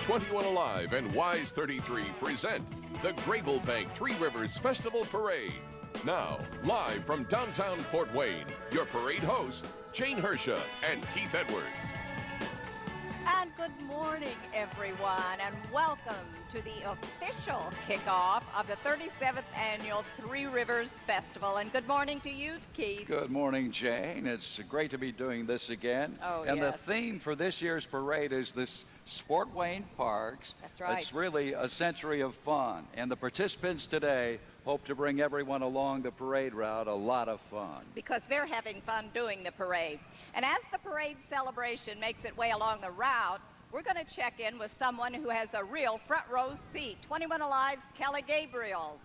21 Alive and Wise 33 present the Grable Bank Three Rivers Festival Parade. Now, live from downtown Fort Wayne, your parade hosts, Jane Hersha and Keith Edwards. And good morning, everyone, and welcome to the official kickoff of the 37th Annual Three Rivers Festival. And good morning to you, Keith. Good morning, Jane. It's great to be doing this again. Oh, and yes. The theme for this year's parade is this Fort Wayne Parks. That's right. It's really a century of fun. And the participants today hope to bring everyone along the parade route a lot of fun. Because they're having fun doing the parade. And as the parade celebration makes its way along the route, we're going to check in with someone who has a real front row seat. 21 Alive's Kelly Gabriel.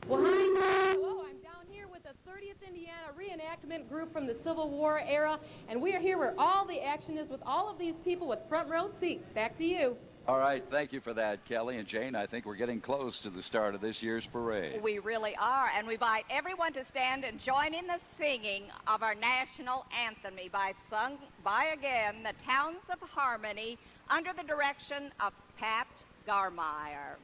Well, hi. Hello, I'm down here with the 30th Indiana reenactment group from the Civil War era, and we are here where all the action is with all of these people with front row seats. Back to you. All right, thank you for that, Kelly. And Jane, I think we're getting close to the start of this year's parade. We really are, and we invite everyone to stand and join in the singing of our national anthem sung by, again, the Towns of Harmony under the direction of Pat Garmeyer.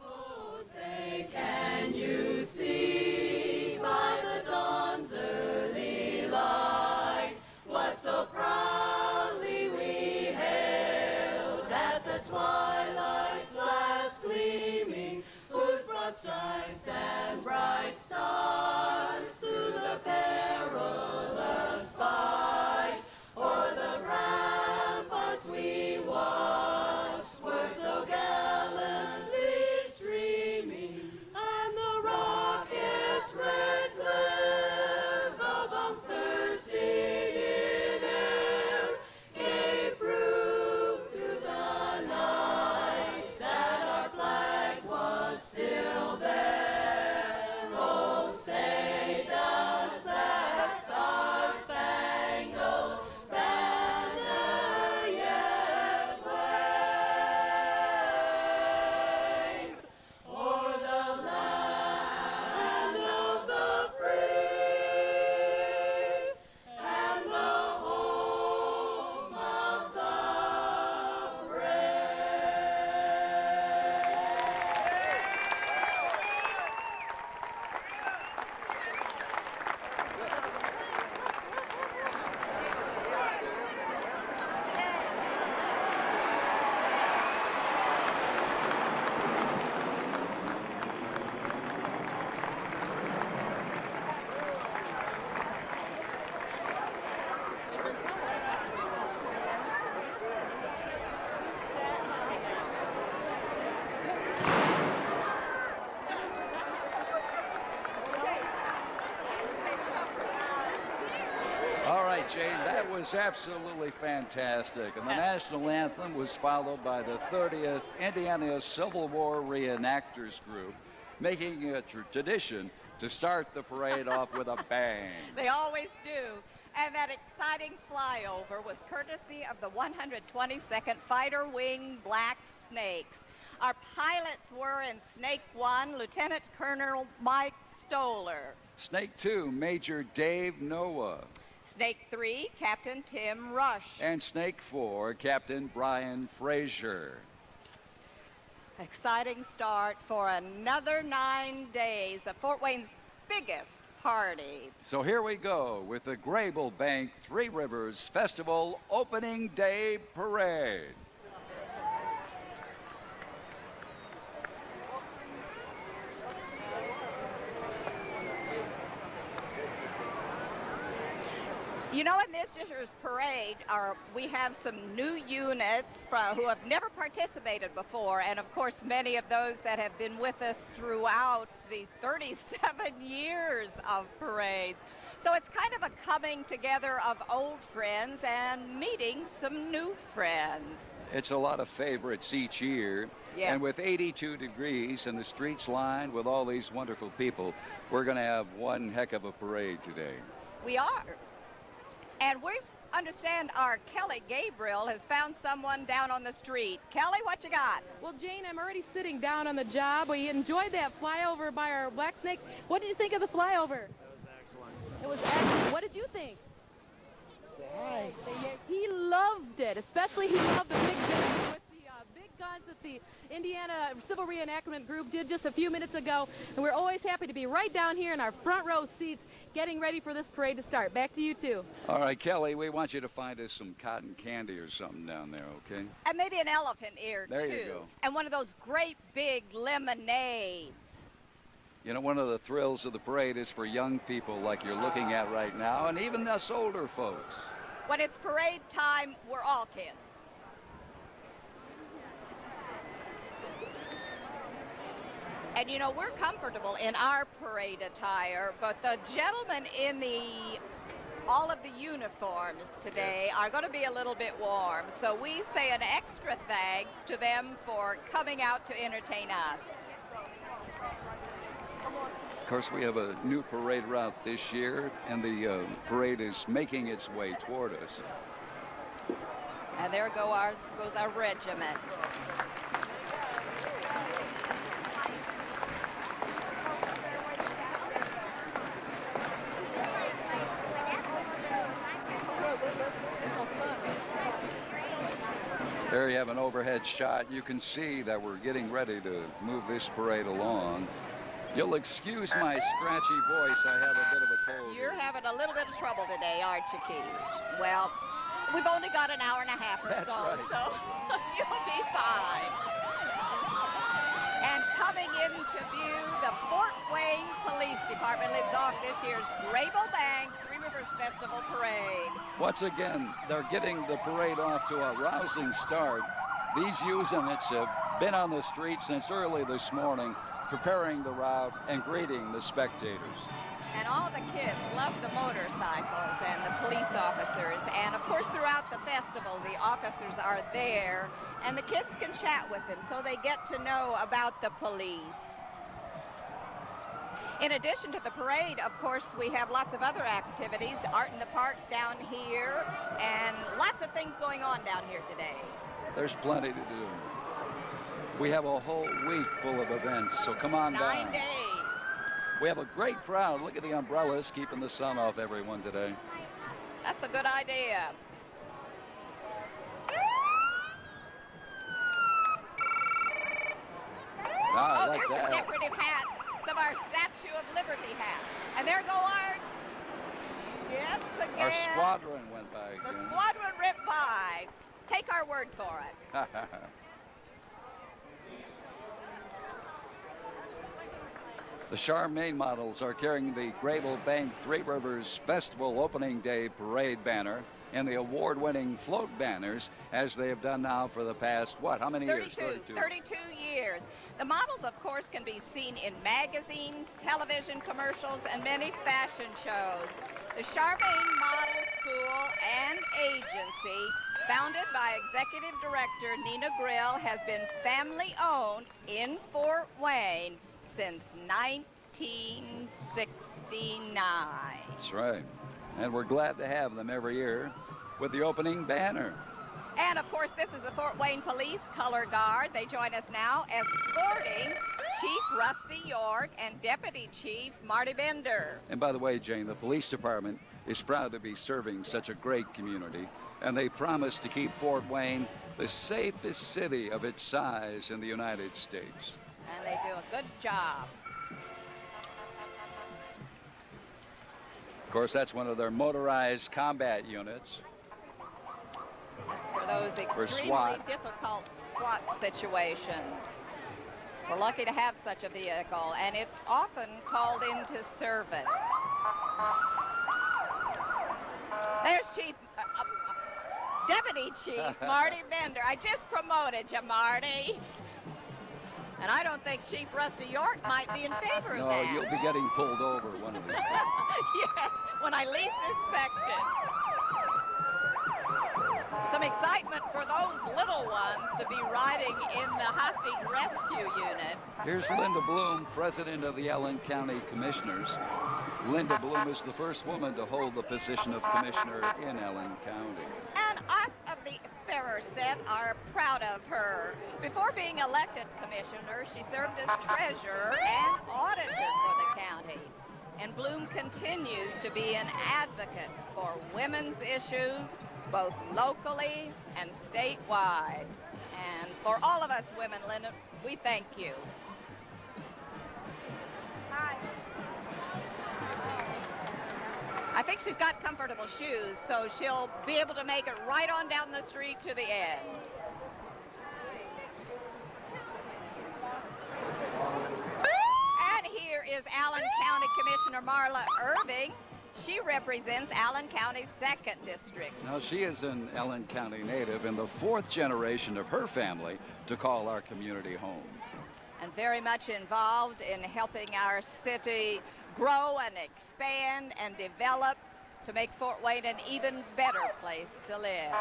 Oh, say, can you see by the dawn's early light what so proudly we hailed at the twilight's last gleaming, whose broad stripes and bright stars through the perilous fight o'er the ramparts we watched were so gallantly streaming, and the rocket's red glare, the bombs bursting in air, gave proof through the night that our flag was still there. Oh, say does that star-spangled banner yet wave o'er the land of the free and the home of the brave? All right, Jane, that was absolutely fantastic. And the national anthem was followed by the 30th Indiana Civil War Reenactors Group, making it a tradition to start the parade off with a bang. They always do. And that exciting flyover was courtesy of the 122nd Fighter Wing Black Snakes. Our pilots were in Snake 1, Lieutenant Colonel Mike Stoller. Snake 2, Major Dave Noah. Snake 3, Captain Tim Rush. And Snake 4, Captain Brian Frazier. Exciting start for another 9 days of Fort Wayne's biggest party. So here we go with the Grable Bank Three Rivers Festival Opening Day Parade. You know, in this year's parade, we have some new units who have never participated before, and of course many of those that have been with us throughout the 37 years of parades. So it's kind of a coming together of old friends and meeting some new friends. It's a lot of favorites each year. Yes. And with 82 degrees and the streets lined with all these wonderful people, we're going to have one heck of a parade today. We are. And we understand our Kelly Gabriel has found someone down on the street. Kelly, what you got? Well, Jane, I'm already sitting down on the job. We enjoyed that flyover by our Black Snakes. What did you think of the flyover? That was excellent. It was excellent. What did you think? The He loved it, especially he loved the big guns with the big guns that the Indiana Civil Reenactment Group did just a few minutes ago. And we're always happy to be right down here in our front row seats getting ready for this parade to start. Back to you two. All right, Kelly, we want you to find us some cotton candy or something down there, okay? And maybe an elephant ear, There too. you go. And one of those great big lemonades. You know, one of the thrills of the parade is for young people like you're looking at right now, and even us older folks. When it's parade time, we're all kids. And you know, we're comfortable in our parade attire, but the gentlemen in all of the uniforms today are going to be a little bit warm. So we say an extra thanks to them for coming out to entertain us. Of course, we have a new parade route this year, and the parade is making its way toward us. And there goes our regiment. There you have an overhead shot. You can see that we're getting ready to move this parade along. You'll excuse my scratchy voice. I have a bit of a cold. You're having a little bit of trouble today, aren't you, Keith? Well, we've only got an hour and a half or That's so, right. so you'll be fine. And coming into view, the Fort Wayne Police Department leads off this year's Grable Bank Three Rivers Festival Parade. Once again, they're getting the parade off to a rousing start. These units have been on the street since early this morning, preparing the route and greeting the spectators. And all the kids love the motorcycles and the police officers. And of course, throughout the festival, the officers are there and the kids can chat with them so they get to know about the police. In addition to the parade, of course, we have lots of other activities, art in the park down here, and lots of things going on down here today. There's plenty to do. We have a whole week full of events, so come on down. 9 days. We have a great crowd. Look at the umbrellas keeping the sun off everyone today. That's a good idea. I Oh, like there's some that. decorative hats. Some of our Statue of Liberty hats. And there go our... Yes, again. Our squadron went by The again. squadron ripped by. Take our word for it. The Charmaine models are carrying the Grable Bank Three Rivers Festival Opening Day Parade banner and the award-winning float banners, as they have done now for the past, what, how many years? 32 years. The models, of course, can be seen in magazines, television commercials, and many fashion shows. The Charmaine Model School and Agency, founded by Executive Director Nina Grill, has been family-owned in Fort Wayne since 1969. That's right. And we're glad to have them every year with the opening banner. And, of course, this is the Fort Wayne Police Color Guard. They join us now escorting Chief Rusty York and Deputy Chief Marty Bender. And by the way, Jane, the police department is proud to be serving such a great community, and they promise to keep Fort Wayne the safest city of its size in the United States. And they do a good job. Of course, that's one of their motorized combat units. That's for those extremely SWAT. difficult SWAT situations. We're lucky to have such a vehicle, and it's often called into service. There's Deputy Chief Marty Bender. I just promoted you, Marty. And I don't think Chief Rusty York might be in favor of No, that. you'll be getting pulled over one of these days. Yes, when I least expect it. Some excitement for those little ones to be riding in the hostage rescue unit. Here's Linda Bloom, president of the Allen County Commissioners. Linda Bloom is the first woman to hold the position of commissioner in Allen County. And us of the Ferrer set are proud of her. Before being elected commissioner, she served as treasurer and auditor for the county. and Bloom continues to be an advocate for women's issues, both locally and statewide. And for all of us women, Linda, we thank you. Hi. I think she's got comfortable shoes, so she'll be able to make it right on down the street to the end. And here is Allen County Commissioner Marla Irving. She represents Allen County's 2nd District. Now, she is an Allen County native and the 4th generation of her family to call our community home. And very much involved in helping our city grow and expand and develop to make Fort Wayne an even better place to live.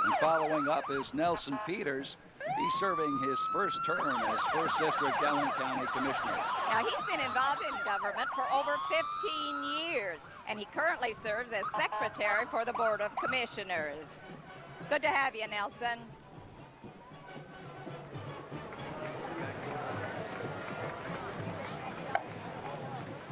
And following up is Nelson Peters. He's serving his first term as 1st District Allen County Commissioner. Now, he's been involved in government for over 15 years, and he currently serves as Secretary for the Board of Commissioners. Good to have you, Nelson.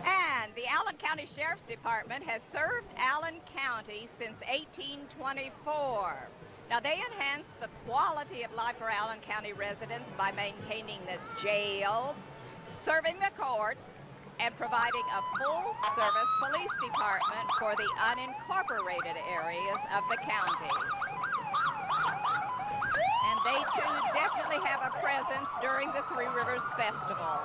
And the Allen County Sheriff's Department has served Allen County since 1824. Now, they enhance the quality of life for Allen County residents by maintaining the jail, serving the courts, and providing a full-service police department for the unincorporated areas of the county. And they, too, definitely have a presence during the Three Rivers Festival.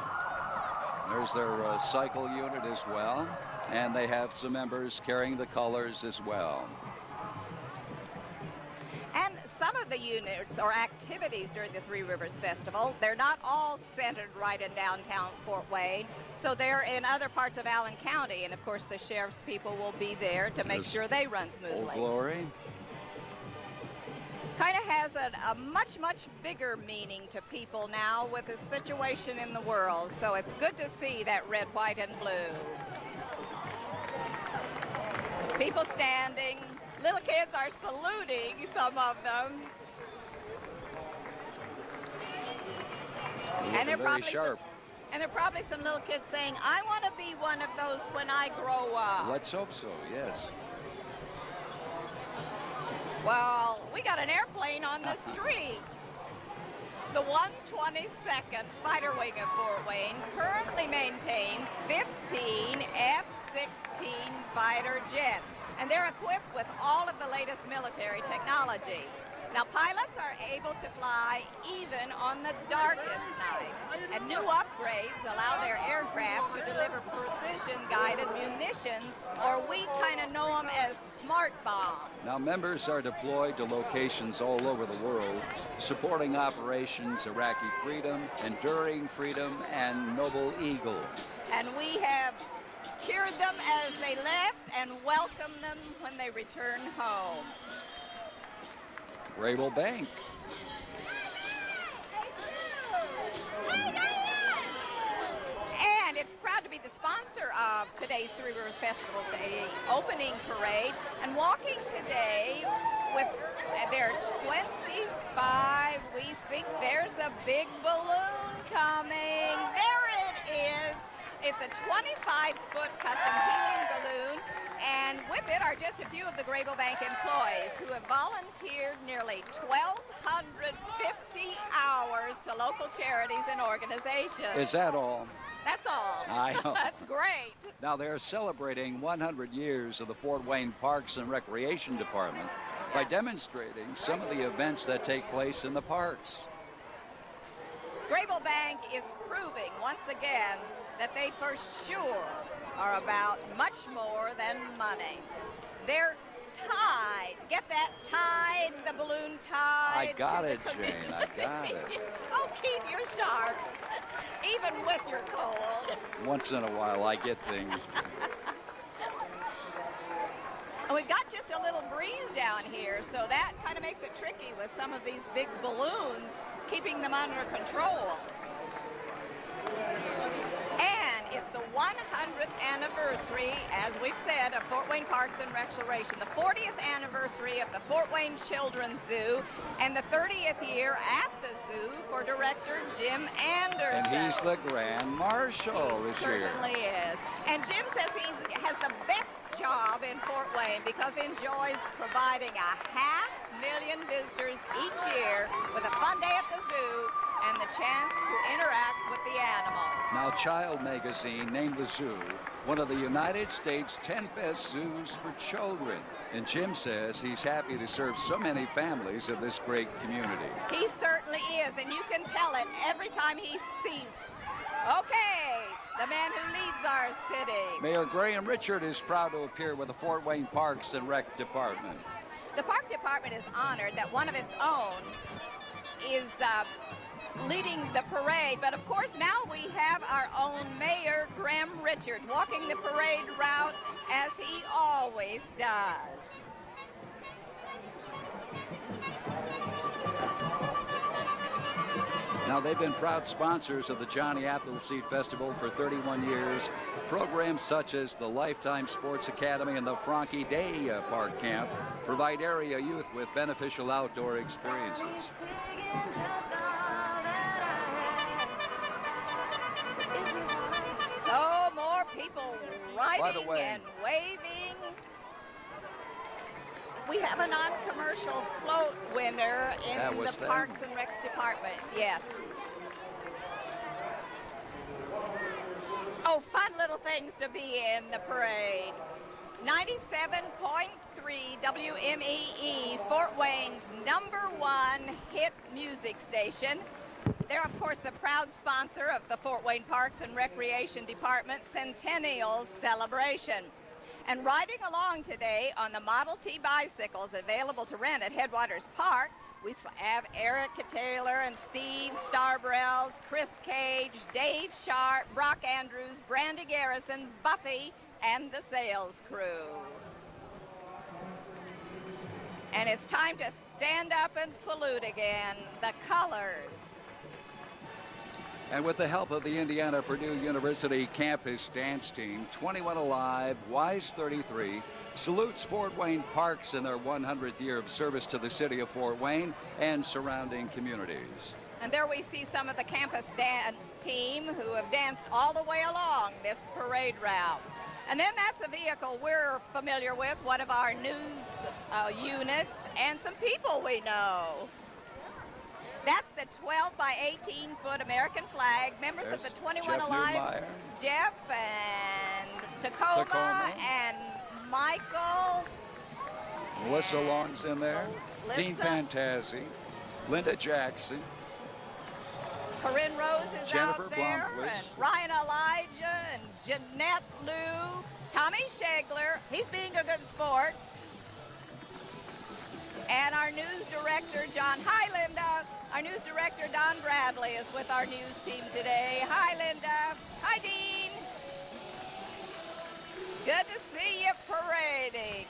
There's their cycle unit as well, and they have some members carrying the colors as well. And some of the units or activities during the Three Rivers Festival, they're not all centered right in downtown Fort Wayne, so they're in other parts of Allen County, and of course the sheriff's people will be there to make sure they run smoothly. Old Glory. Kind of has a much, much bigger meaning to people now with the situation in the world, so it's good to see that red, white, and blue. People standing. Little kids are saluting, some of them. And they're very sharp. And there are probably some little kids saying, I want to be one of those when I grow up. Let's hope so, yes. Well, we got an airplane on the street. The 122nd Fighter Wing of Fort Wayne currently maintains 15 F-16 fighter jets. And they're equipped with all of the latest military technology. Now, pilots are able to fly even on the darkest nights, and new upgrades allow their aircraft to deliver precision-guided munitions, or we kind of know them as smart bombs. Now, members are deployed to locations all over the world, supporting operations Iraqi Freedom, Enduring Freedom, and Noble Eagle. And we have cheered them as they left and welcomed them when they return home. Grable Bank. And it's proud to be the sponsor of today's Three Rivers Festival Day opening parade. And walking today with their 25, we think there's a big balloon coming. There it is. It's a 25-foot custom helium balloon, and with it are just a few of the Grable Bank employees who have volunteered nearly 1,250 hours to local charities and organizations. Is that all? That's all. I know. That's great. Now, they're celebrating 100 years of the Fort Wayne Parks and Recreation Department by demonstrating some of the events that take place in the parks. Grable Bank is proving once again that they for sure are about much more than money. They're tied. Get that tied, the balloon tied. I got to it, the Jane. I got it. Oh, Keith, you're sharp. Even with your cold. Once in a while, I get things. And we've got just a little breeze down here, so that kind of makes it tricky with some of these big balloons, keeping them under control. And it's the 100th anniversary, as we've said, of Fort Wayne Parks and Recreation, the 40th anniversary of the Fort Wayne Children's Zoo, and the 30th year at the zoo for director Jim Anderson. And he's the Grand Marshal this year. Certainly is. And Jim says he has the best job in Fort Wayne because he enjoys providing 500,000 visitors each year with a fun day at the zoo and the chance to interact with the animals. Now, Child Magazine named the zoo one of the United States' 10 best zoos for children. And Jim says he's happy to serve so many families of this great community. He certainly is, and you can tell it every time he sees, okay, the man who leads our city. Mayor Graham Richard is proud to appear with the Fort Wayne Parks and Rec Department. The Park Department is honored that one of its own is leading the parade, but of course now we have our own Mayor Graham Richard walking the parade route as he always does. Now, they've been proud sponsors of the Johnny Appleseed Festival for 31 years. Programs such as the Lifetime Sports Academy and the Frankie Day Park Camp provide area youth with beneficial outdoor experiences. So more people By the riding way, and waving. We have a non-commercial float winner in That was the them. Parks and Recs Department. Yes. Oh, fun little things to be in the parade. 97.3 WMEE, Fort Wayne's #1 hit music station. They're, of course, the proud sponsor of the Fort Wayne Parks and Recreation Department Centennial Celebration. And riding along today on the Model T bicycles available to rent at Headwaters Park, we have Erica Taylor and Steve Starbrells, Chris Cage, Dave Sharp, Brock Andrews, Brandy Garrison, Buffy, and the sales crew. And it's time to stand up and salute again the colors. And with the help of the Indiana-Purdue University campus dance team, 21 Alive, Wise 33, salutes Fort Wayne Parks in their 100th year of service to the city of Fort Wayne and surrounding communities. And there we see some of the campus dance team who have danced all the way along this parade route. And then that's a vehicle we're familiar with, one of our news units, and some people we know. That's the 12 by 18 foot American flag. Members There's of the 21 Jeff Alive, Newmeyer. Jeff and Tacoma and Michael. Melissa Long's in there. Dean Melissa. Pantazzi. Linda Jackson. Corinne Rose is Jennifer out there, Blomquist. and Ryan Elijah, and Jeanette Liu, Tommy Shegler, he's being a good sport, and our news director, John. Hi, Linda. Our news director, Don Bradley, is with our news team today. Hi, Linda. Hi, Dean. Good to see you parading.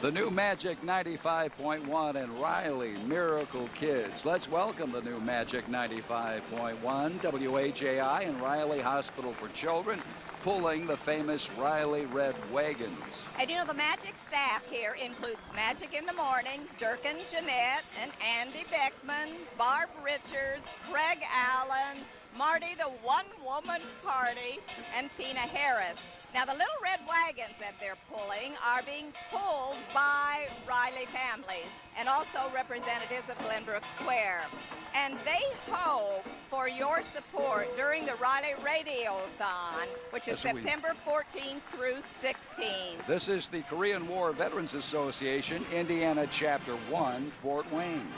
The new Magic 95.1 and Riley Miracle Kids. Let's welcome the new Magic 95.1, WHAI and Riley Hospital for Children, pulling the famous Riley Red Wagons. And you know, the Magic staff here includes Magic in the Mornings, Durkin Jeanette, and Andy Beckman, Barb Richards, Craig Allen, Marty the One-Woman Party, and Tina Harris. Now, the little red wagons that they're pulling are being pulled by Riley families and also representatives of Glenbrook Square. And they hope for your support during the Riley Radiothon, which is Yes, we- September 14th through 16th. This is the Korean War Veterans Association, Indiana Chapter 1, Fort Wayne.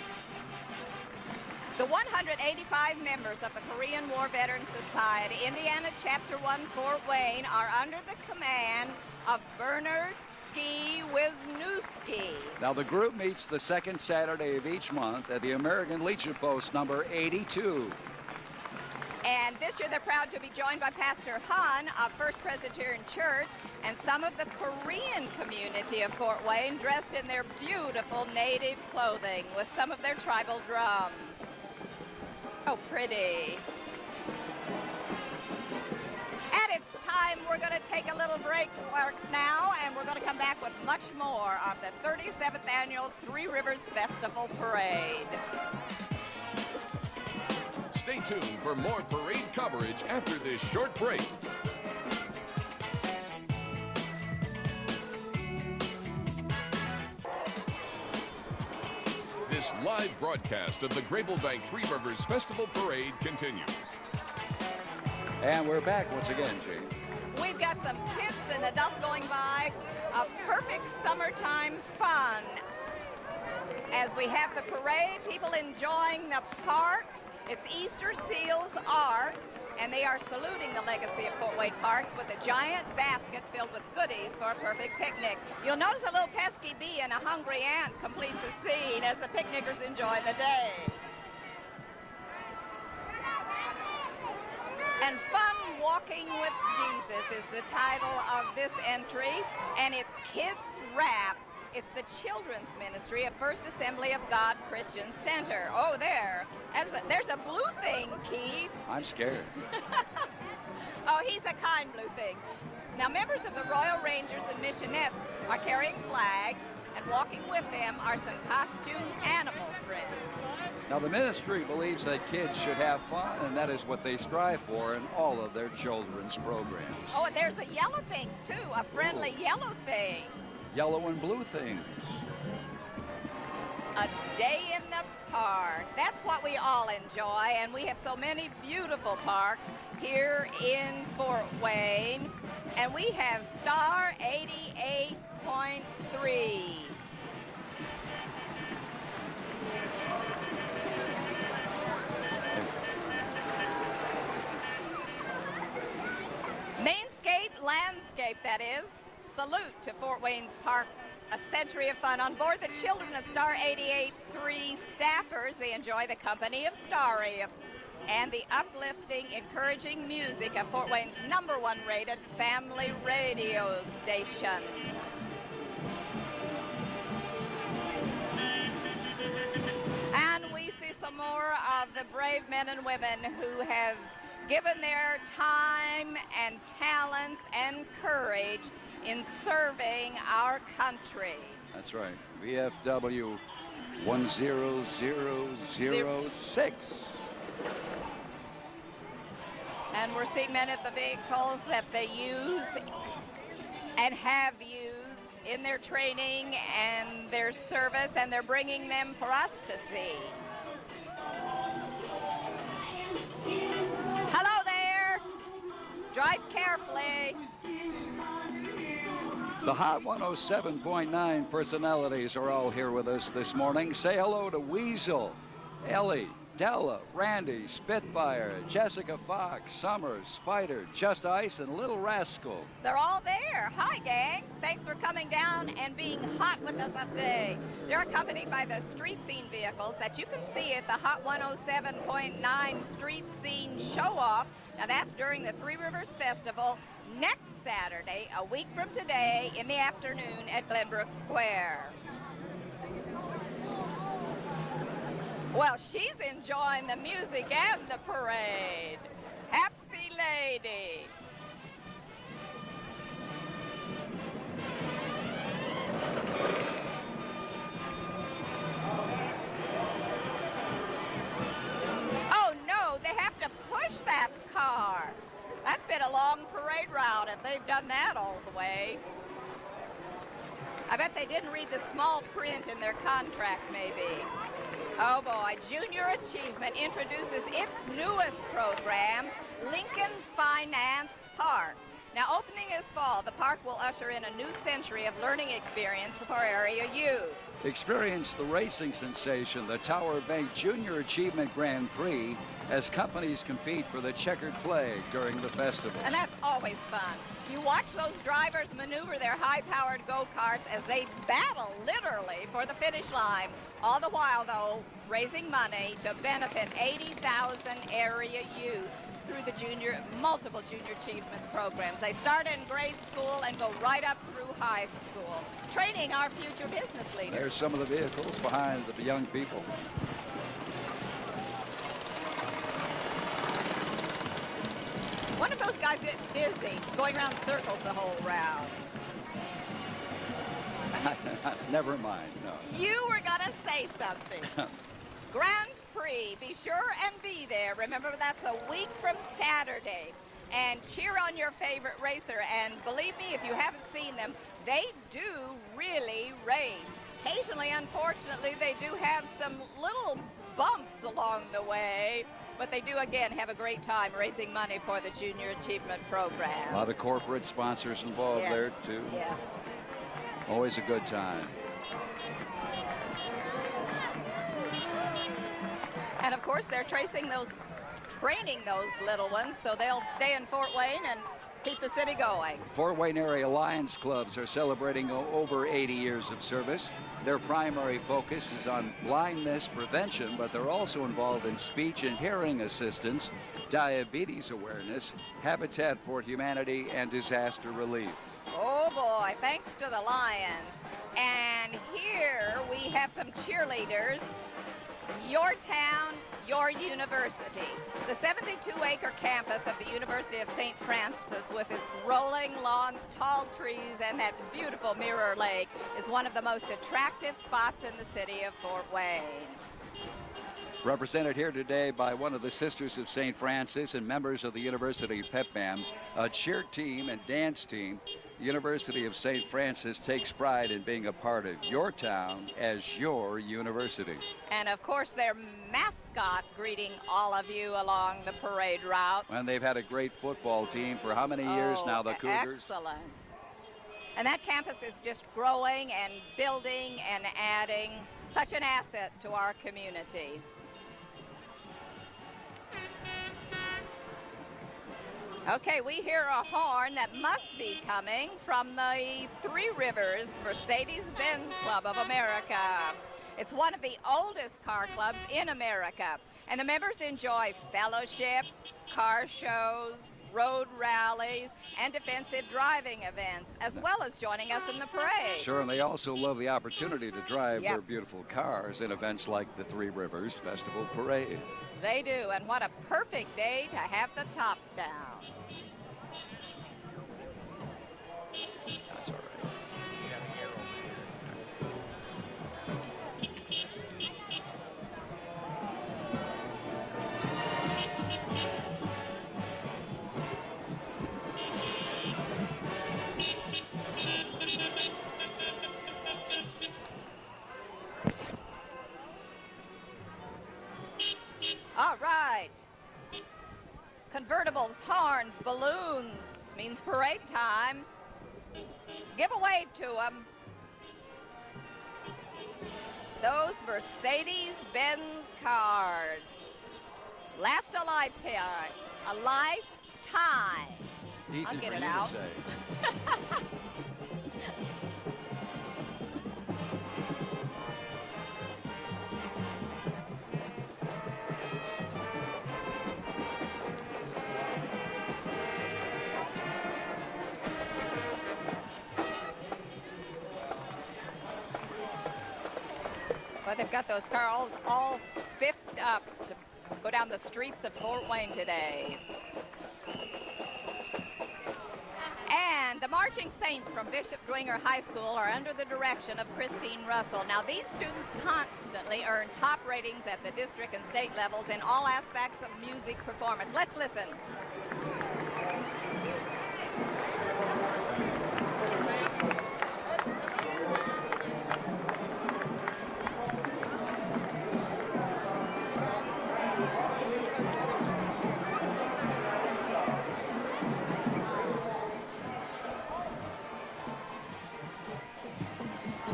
The 185 members of the Korean War Veterans Society, Indiana Chapter 1, Fort Wayne, are under the command of Bernard Ski Wisniewski. Now, the group meets the second Saturday of each month at the American Legion Post number 82. And this year they're proud to be joined by Pastor Han of First Presbyterian Church and some of the Korean community of Fort Wayne dressed in their beautiful native clothing with some of their tribal drums. Oh, pretty. And it's time we're going to take a little break now, and we're going to come back with much more of the 37th Annual Three Rivers Festival Parade. Stay tuned for more parade coverage after this short break. This live broadcast of the Grable Bank Three Rivers Festival Parade continues. And we're back once again, Gene. We've got some kids and adults going by, a perfect summertime fun. As we have the parade, people enjoying the parks. It's Easter Seals Art, and they are saluting the legacy of Fort Wayne Parks with a giant basket filled with goodies for a perfect picnic. You'll notice a little pesky bee and a hungry ant complete the scene as the picnickers enjoy the day. And Fun Walking with Jesus is the title of this entry, and it's Kids Rap. It's the children's ministry of First Assembly of God Christian Center. Oh, there's a blue thing, Keith. I'm scared. Oh, he's a kind blue thing. Now, members of the Royal Rangers and Missionettes are carrying flags, and walking with them are some costume animal friends. Now, the ministry believes that kids should have fun, and that is what they strive for in all of their children's programs. Oh, and there's a yellow thing, too, a friendly yellow thing. Yellow and blue things. A day in the park. That's what we all enjoy, and we have so many beautiful parks here in Fort Wayne. And we have Star 88.3. Mainscape Landscape, that is. Salute to Fort Wayne's Park, a century of fun. On board the children of Star 88.3 staffers, they enjoy the company of Starry and the uplifting, encouraging music of Fort Wayne's #1 rated family radio station. And we see some more of the brave men and women who have given their time and talents and courage in serving our country. That's right. VFW 10006. And we're seeing many of the vehicles that they use and have used in their training and their service, and they're bringing them for us to see. Hello there. Drive carefully. The Hot 107.9 personalities are all here with us this morning. Say hello to Weasel, Ellie, Della, Randy, Spitfire, Jessica Fox, Summers, Spider, Just Ice, and Little Rascal. They're all there. Hi, gang. Thanks for coming down and being hot with us today. They're accompanied by the street scene vehicles that you can see at the Hot 107.9 Street Scene Show-Off. Now, that's during the Three Rivers Festival next Saturday, a week from today, in the afternoon at Glenbrook Square. Well, she's enjoying the music and the parade. Happy lady. Oh, no, they have to push that car. That's been a long parade route if they've done that all the way. I bet they didn't read the small print in their contract, maybe. Oh boy, Junior Achievement introduces its newest program, Lincoln Finance Park. Now, opening this fall, the park will usher in a new century of learning experience for area youth. Experience the racing sensation, the Tower Bank Junior Achievement Grand Prix, as companies compete for the checkered flag during the festival. And that's always fun. You watch those drivers maneuver their high-powered go-karts as they battle, literally, for the finish line. All the while, though, raising money to benefit 80,000 area youth through the multiple junior achievements programs. They start in grade school and go right up through high school, training our future business leaders. There's some of the vehicles behind the young people. One of those guys gets dizzy, going around circles the whole round. Never mind, no. You were gonna say something. Grand Prix, be sure and be there. Remember, that's a week from Saturday. And cheer on your favorite racer. And believe me, if you haven't seen them, they do really race. Occasionally, unfortunately, they do have some little bumps along the way. But they do, again, have a great time raising money for the Junior Achievement Program. A lot of corporate sponsors involved there, too. Yes. Always a good time. And, of course, they're training those little ones, so they'll stay in Fort Wayne and keep the city going. Fort Wayne Area Lions Clubs are celebrating over 80 years of service. Their primary focus is on blindness prevention, but they're also involved in speech and hearing assistance, diabetes awareness, Habitat for Humanity, and disaster relief. Oh boy, thanks to the Lions. And here we have some cheerleaders. Your town, your university. The 72-acre campus of the University of St. Francis, with its rolling lawns, tall trees, and that beautiful mirror lake, is one of the most attractive spots in the city of Fort Wayne. Represented here today by one of the Sisters of St. Francis and members of the University Pep Band, a cheer team and dance team. The University of St. Francis takes pride in being a part of your town as your university. And of course, their mascot greeting all of you along the parade route. And they've had a great football team for how many years now, the Cougars? Excellent. And that campus is just growing and building and adding, such an asset to our community. Okay, we hear a horn that must be coming from the Three Rivers Mercedes-Benz Club of America. It's one of the oldest car clubs in America, and the members enjoy fellowship, car shows, road rallies, and defensive driving events, as well as joining us in the parade. Sure, and they also love the opportunity to drive their beautiful cars in events like the Three Rivers Festival Parade. They do, and what a perfect day to have the top down. That's all right. All right. Convertibles, horns, balloons means parade time. Give a wave to them. Those Mercedes-Benz cars last a lifetime. A lifetime. Easy I'll get for it you out. to say. But they've got those cars all spiffed up to go down the streets of Fort Wayne today. And the Marching Saints from Bishop Dwenger High School are under the direction of Christine Russell. Now, these students constantly earn top ratings at the district and state levels in all aspects of music performance. Let's listen.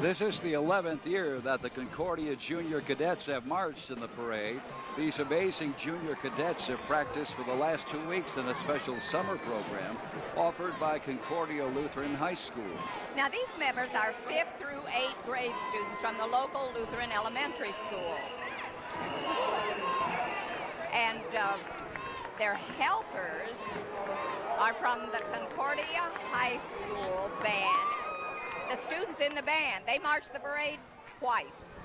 This is the 11th year that the Concordia Junior Cadets have marched in the parade. These amazing junior cadets have practiced for the last 2 weeks in a special summer program offered by Concordia Lutheran High School. Now, these members are 5th through 8th grade students from the local Lutheran elementary school. And their helpers are from the Concordia High School band. The students in the band, they marched the parade twice.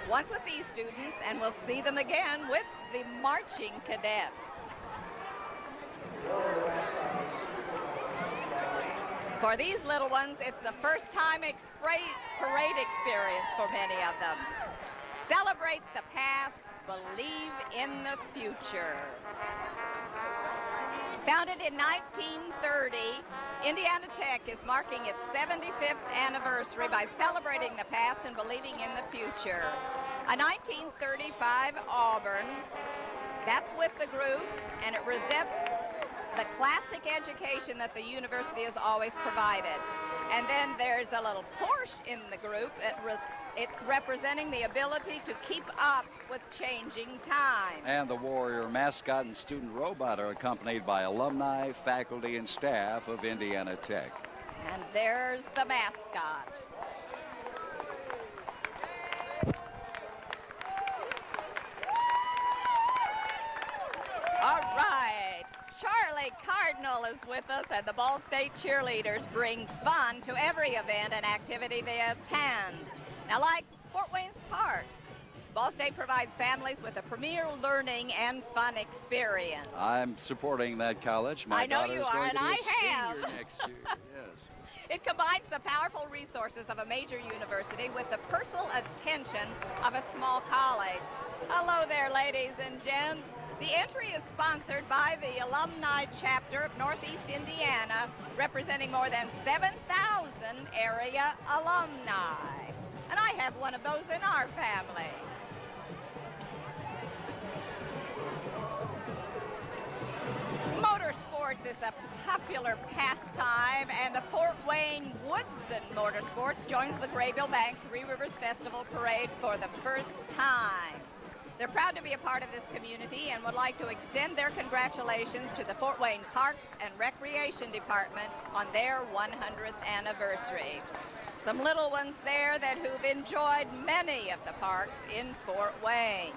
Once with these students, and we'll see them again with the marching cadets. For these little ones, it's the first time parade experience for many of them. Celebrate the past, believe in the future. Founded in 1930, Indiana Tech is marking its 75th anniversary by celebrating the past and believing in the future. A 1935 Auburn, that's with the group, and it resembles the classic education that the university has always provided. And then there's a little Porsche in the group. It's representing the ability to keep up with changing times. And the Warrior mascot and student robot are accompanied by alumni, faculty, and staff of Indiana Tech. And there's the mascot. All right, Charlie Cardinal is with us, and the Ball State cheerleaders bring fun to every event and activity they attend. Now, like Fort Wayne's Parks, Ball State provides families with a premier learning and fun experience. I'm supporting that college. I know daughter's you are, going and to be I a have. senior next year. Yes. It combines the powerful resources of a major university with the personal attention of a small college. Hello there, ladies and gents. The entry is sponsored by the Alumni Chapter of Northeast Indiana, representing more than 7,000 area alumni. And I have one of those in our family. Motorsports is a popular pastime, and the Fort Wayne Woodson Motorsports joins the Graybill Bank Three Rivers Festival Parade for the first time. They're proud to be a part of this community and would like to extend their congratulations to the Fort Wayne Parks and Recreation Department on their 100th anniversary. Some little ones there who've enjoyed many of the parks in Fort Wayne.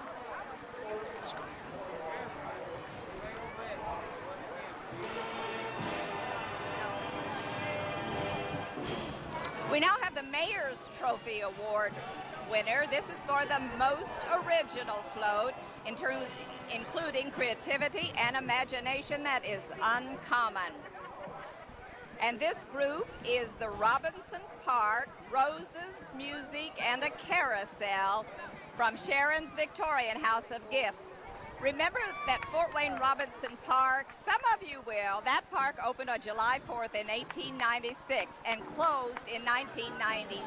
We now have the Mayor's Trophy Award winner. This is for the most original float, including creativity and imagination that is uncommon. And this group is the Robinson Park, Roses, Music, and a Carousel from Sharon's Victorian House of Gifts. Remember that Fort Wayne Robinson Park, some of you will, that park opened on July 4th in 1896 and closed in 1919.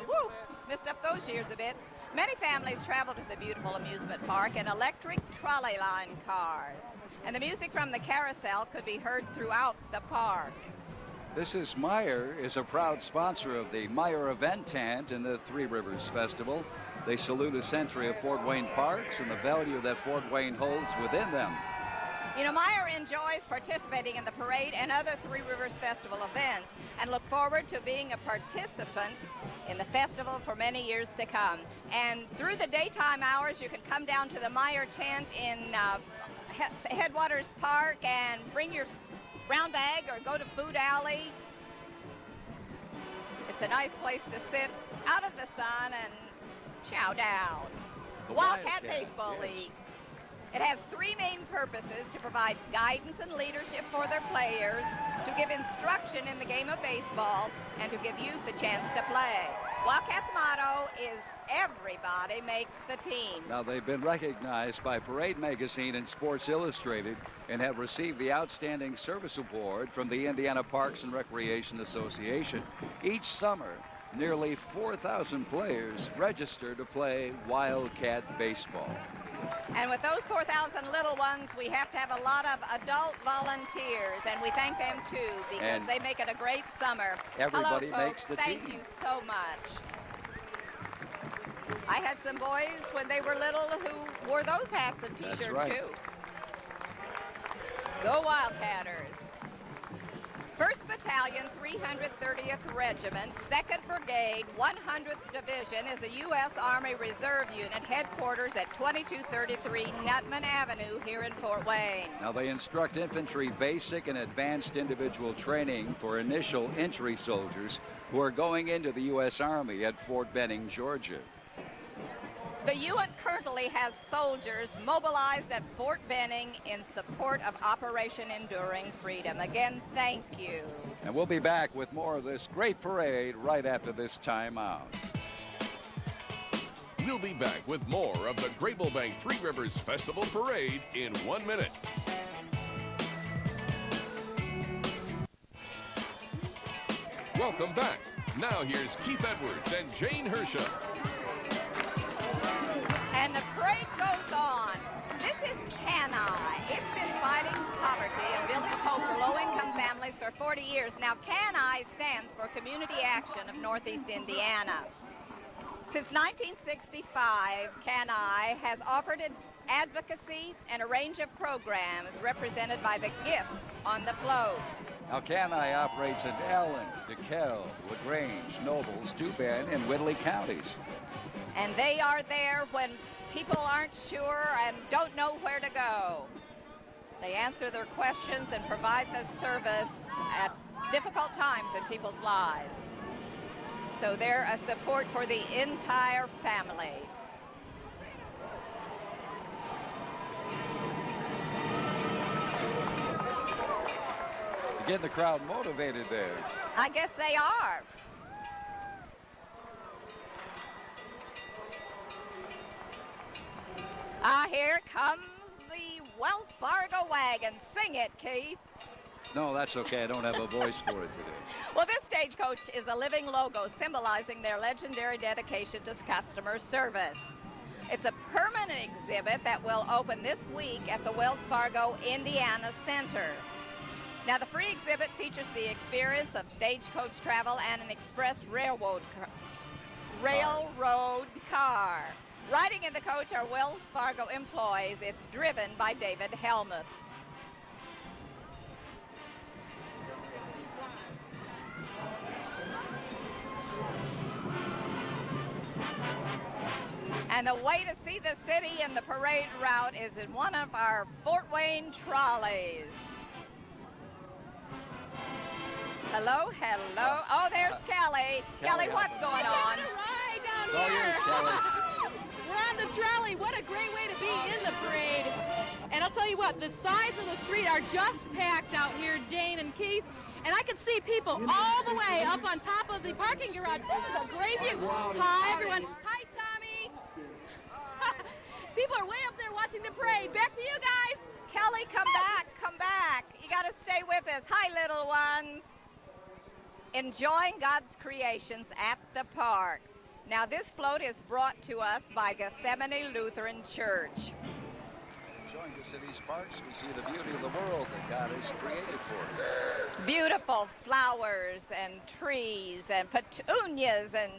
Woo! Missed up those years a bit. Many families travel to the beautiful amusement park in electric trolley line cars. And the music from the carousel could be heard throughout the park. This is Meijer is a proud sponsor of the Meijer Event Tent and the Three Rivers Festival. They salute a century of Fort Wayne parks and the value that Fort Wayne holds within them. You know, Meijer enjoys participating in the parade and other Three Rivers Festival events and look forward to being a participant in the festival for many years to come. And through the daytime hours, you can come down to the Meijer tent in Headwaters Park and bring your brown bag or go to Food Alley. It's a nice place to sit out of the sun and chow down. The Wildcat Wildcat, Baseball yes. League. It has three main purposes: to provide guidance and leadership for their players, to give instruction in the game of baseball, and to give youth the chance to play. Wildcats' motto is everybody makes the team. Now, they've been recognized by Parade Magazine and Sports Illustrated and have received the Outstanding Service Award from the Indiana Parks and Recreation Association. Each summer, nearly 4,000 players register to play Wildcat baseball. And with those 4,000 little ones, we have to have a lot of adult volunteers, and we thank them too, because And they make it a great summer. everybody Hello, makes folks. the Thank team. you so much. I had some boys when they were little who wore those hats and That's t-shirts right. too. Go Wildcatters. 1st Battalion, 330th Regiment, 2nd Brigade, 100th Division is a U.S. Army Reserve unit headquarters at 2233 Nutman Avenue here in Fort Wayne. Now, they instruct infantry basic and advanced individual training for initial entry soldiers who are going into the U.S. Army at Fort Benning, Georgia. The UN currently has soldiers mobilized at Fort Benning in support of Operation Enduring Freedom. Again, thank you. And we'll be back with more of this great parade right after this timeout. We'll be back with more of the Grable Bank Three Rivers Festival Parade in 1 minute. Welcome back. Now here's Keith Edwards and Jane Hersha. And the parade goes on. This is CANI. It's been fighting poverty and building hope for low-income families for 40 years. Now, CANI stands for Community Action of Northeast Indiana. Since 1965, CANI has offered advocacy and a range of programs represented by the gifts on the float. Now, CANI operates in Allen, DeKalb, LaGrange, Nobles, Steuben, and Whitley counties. And they are there when people aren't sure and don't know where to go. They answer their questions and provide the service at difficult times in people's lives. So they're a support for the entire family. Getting the crowd motivated there. I guess they are. Here comes the Wells Fargo wagon. Sing it, Keith. No, that's okay. I don't have a voice for it today. Well, this stagecoach is a living logo symbolizing their legendary dedication to customer service. It's a permanent exhibit that will open this week at the Wells Fargo, Indiana Center. Now, the free exhibit features the experience of stagecoach travel and an express railroad car. Riding in the coach are Wells Fargo employees. It's driven by David Helmuth. And the way to see the city and the parade route is in one of our Fort Wayne trolleys. Hello, hello. Oh, there's Kelly. Kelly, what's going on? Ride down It's all here. yours, Kelly. We're on the trolley. What a great way to be in the parade. And I'll tell you what, the sides of the street are just packed out here, Jane and Keith. And I can see people all the way up on top of the parking garage. This is a great view. Hi, everyone. Hi, Tommy. People are way up there watching the parade. Back to you guys. Kelly, come back, come back. You got to stay with us. Hi, little ones. Enjoying God's creations at the park. Now, this float is brought to us by Gethsemane Lutheran Church. Enjoying the city's parks, we see the beauty of the world that God has created for us. Beautiful flowers and trees and petunias and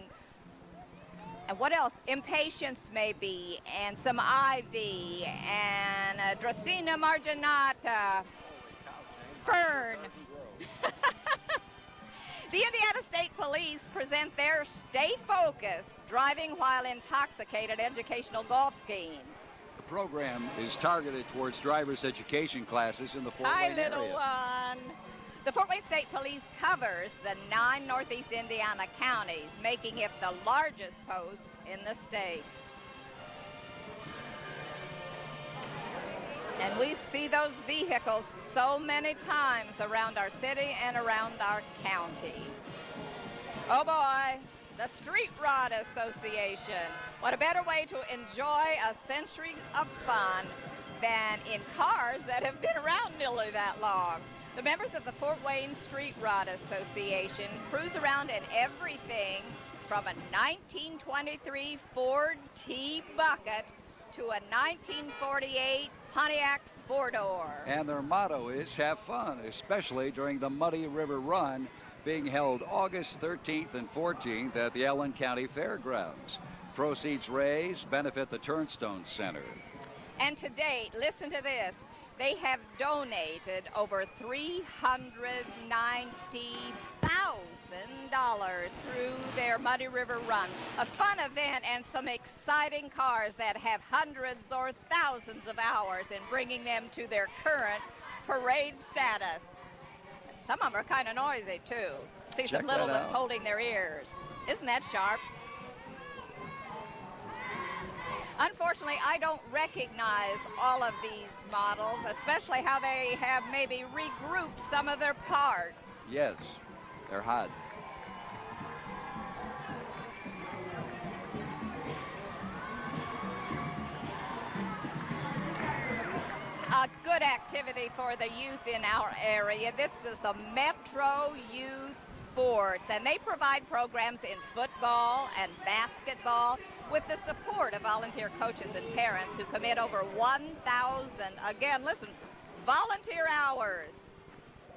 what else? Impatiens maybe, and some ivy and Dracaena marginata, fern. The Indiana State Police present their Stay Focused, Driving While Intoxicated educational golf game. The program is targeted towards driver's education classes in the Fort Hi, Wayne little area. one. The Fort Wayne State Police covers the 9 Northeast Indiana counties, making it the largest post in the state. And we see those vehicles so many times around our city and around our county. Oh boy, the Street Rod Association. What a better way to enjoy a century of fun than in cars that have been around nearly that long. The members of the Fort Wayne Street Rod Association cruise around in everything from a 1923 Ford T-Bucket to a 1948 Pontiac four-door. And their motto is have fun, especially during the Muddy River Run being held August 13th and 14th at the Allen County Fairgrounds. Proceeds raised benefit the Turnstone Center. And to date, listen to this, they have donated over $390,000 through their Muddy River Run. A fun event and some exciting cars that have hundreds or thousands of hours in bringing them to their current parade status. Some of them are kind of noisy, too. See Check some little that ones out. holding their ears. Isn't that sharp? Unfortunately, I don't recognize all of these models, especially how they have maybe regrouped some of their parts. Yes, they're hot. A good activity for the youth in our area. This is the Metro Youth Sports, and they provide programs in football and basketball with the support of volunteer coaches and parents who commit over 1,000, again, listen, volunteer hours.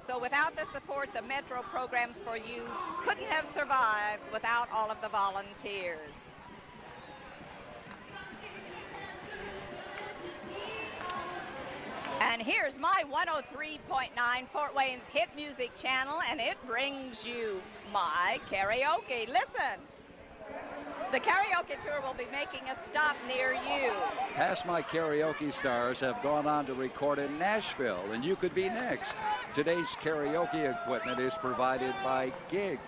So without the support, the Metro programs for youth couldn't have survived without all of the volunteers. And here's my 103.9 Fort Wayne's hit music channel, and it brings you my karaoke. Listen, the karaoke tour will be making a stop near you. Past My Karaoke stars have gone on to record in Nashville, and you could be next. Today's karaoke equipment is provided by Gig.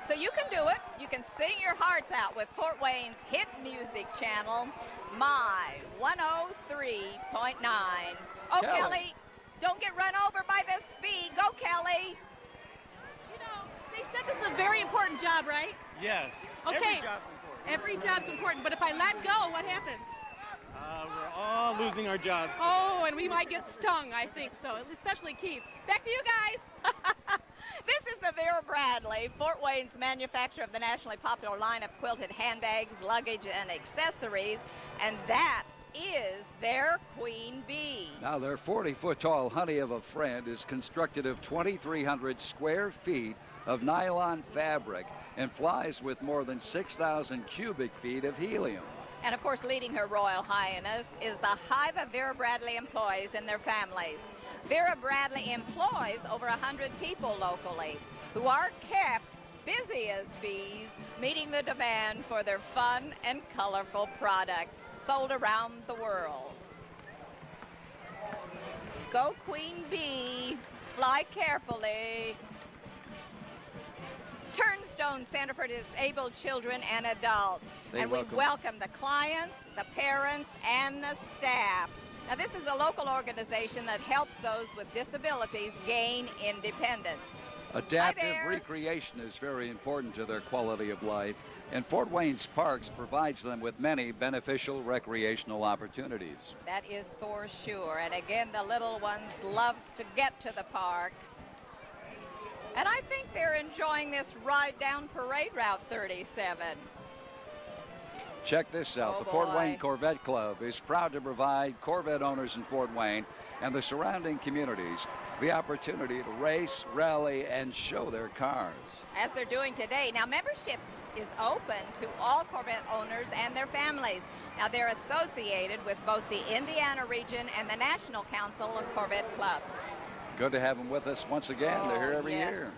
So you can do it. You can sing your hearts out with Fort Wayne's hit music channel, my 103.9. Oh, Kelly, don't get run over by the speed. Go, Kelly. You know, they said this is a very important job, right? Yes. Okay. Every job's important. Every job's important, but if I let go, what happens? We're all losing our jobs. Oh, and we might get stung, I think so, especially Keith. Back to you guys. This is the Vera Bradley, Fort Wayne's manufacturer of the nationally popular line of quilted handbags, luggage, and accessories, and that is their Queen Bee. Now, their 40-foot-tall honey of a friend is constructed of 2,300 square feet of nylon fabric and flies with more than 6,000 cubic feet of helium. And of course, leading Her Royal Highness is a hive of Vera Bradley employees and their families. Vera Bradley employs over 100 people locally who are kept busy as bees, meeting the demand for their fun and colorful products sold around the world. Go Queen Bee, fly carefully. Turnstone Center for Disabled Children and Adults. And we welcome the clients, the parents, and the staff. Now, this is a local organization that helps those with disabilities gain independence. Adaptive recreation is very important to their quality of life, and Fort Wayne's Parks provides them with many beneficial recreational opportunities. That is for sure. And again, the little ones love to get to the parks. And I think they're enjoying this ride down Parade Route 37. Check this out. Oh, the Fort boy. Wayne Corvette Club is proud to provide Corvette owners in Fort Wayne and the surrounding communities the opportunity to race, rally, and show their cars. As they're doing today. Now, membership is open to all Corvette owners and their families. Now, they're associated with both the Indiana region and the National Council of Corvette Clubs. Good to have them with us once again. They're here every yes. year.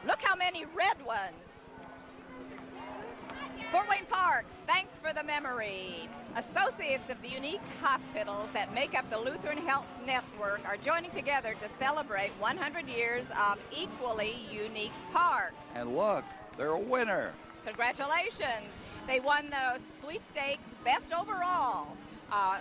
Look how many red ones. Fort Wayne Parks, thanks for the memory. Associates of the unique hospitals that make up the Lutheran Health Network are joining together to celebrate 100 years of equally unique parks. And look, they're a winner. Congratulations. They won the sweepstakes best overall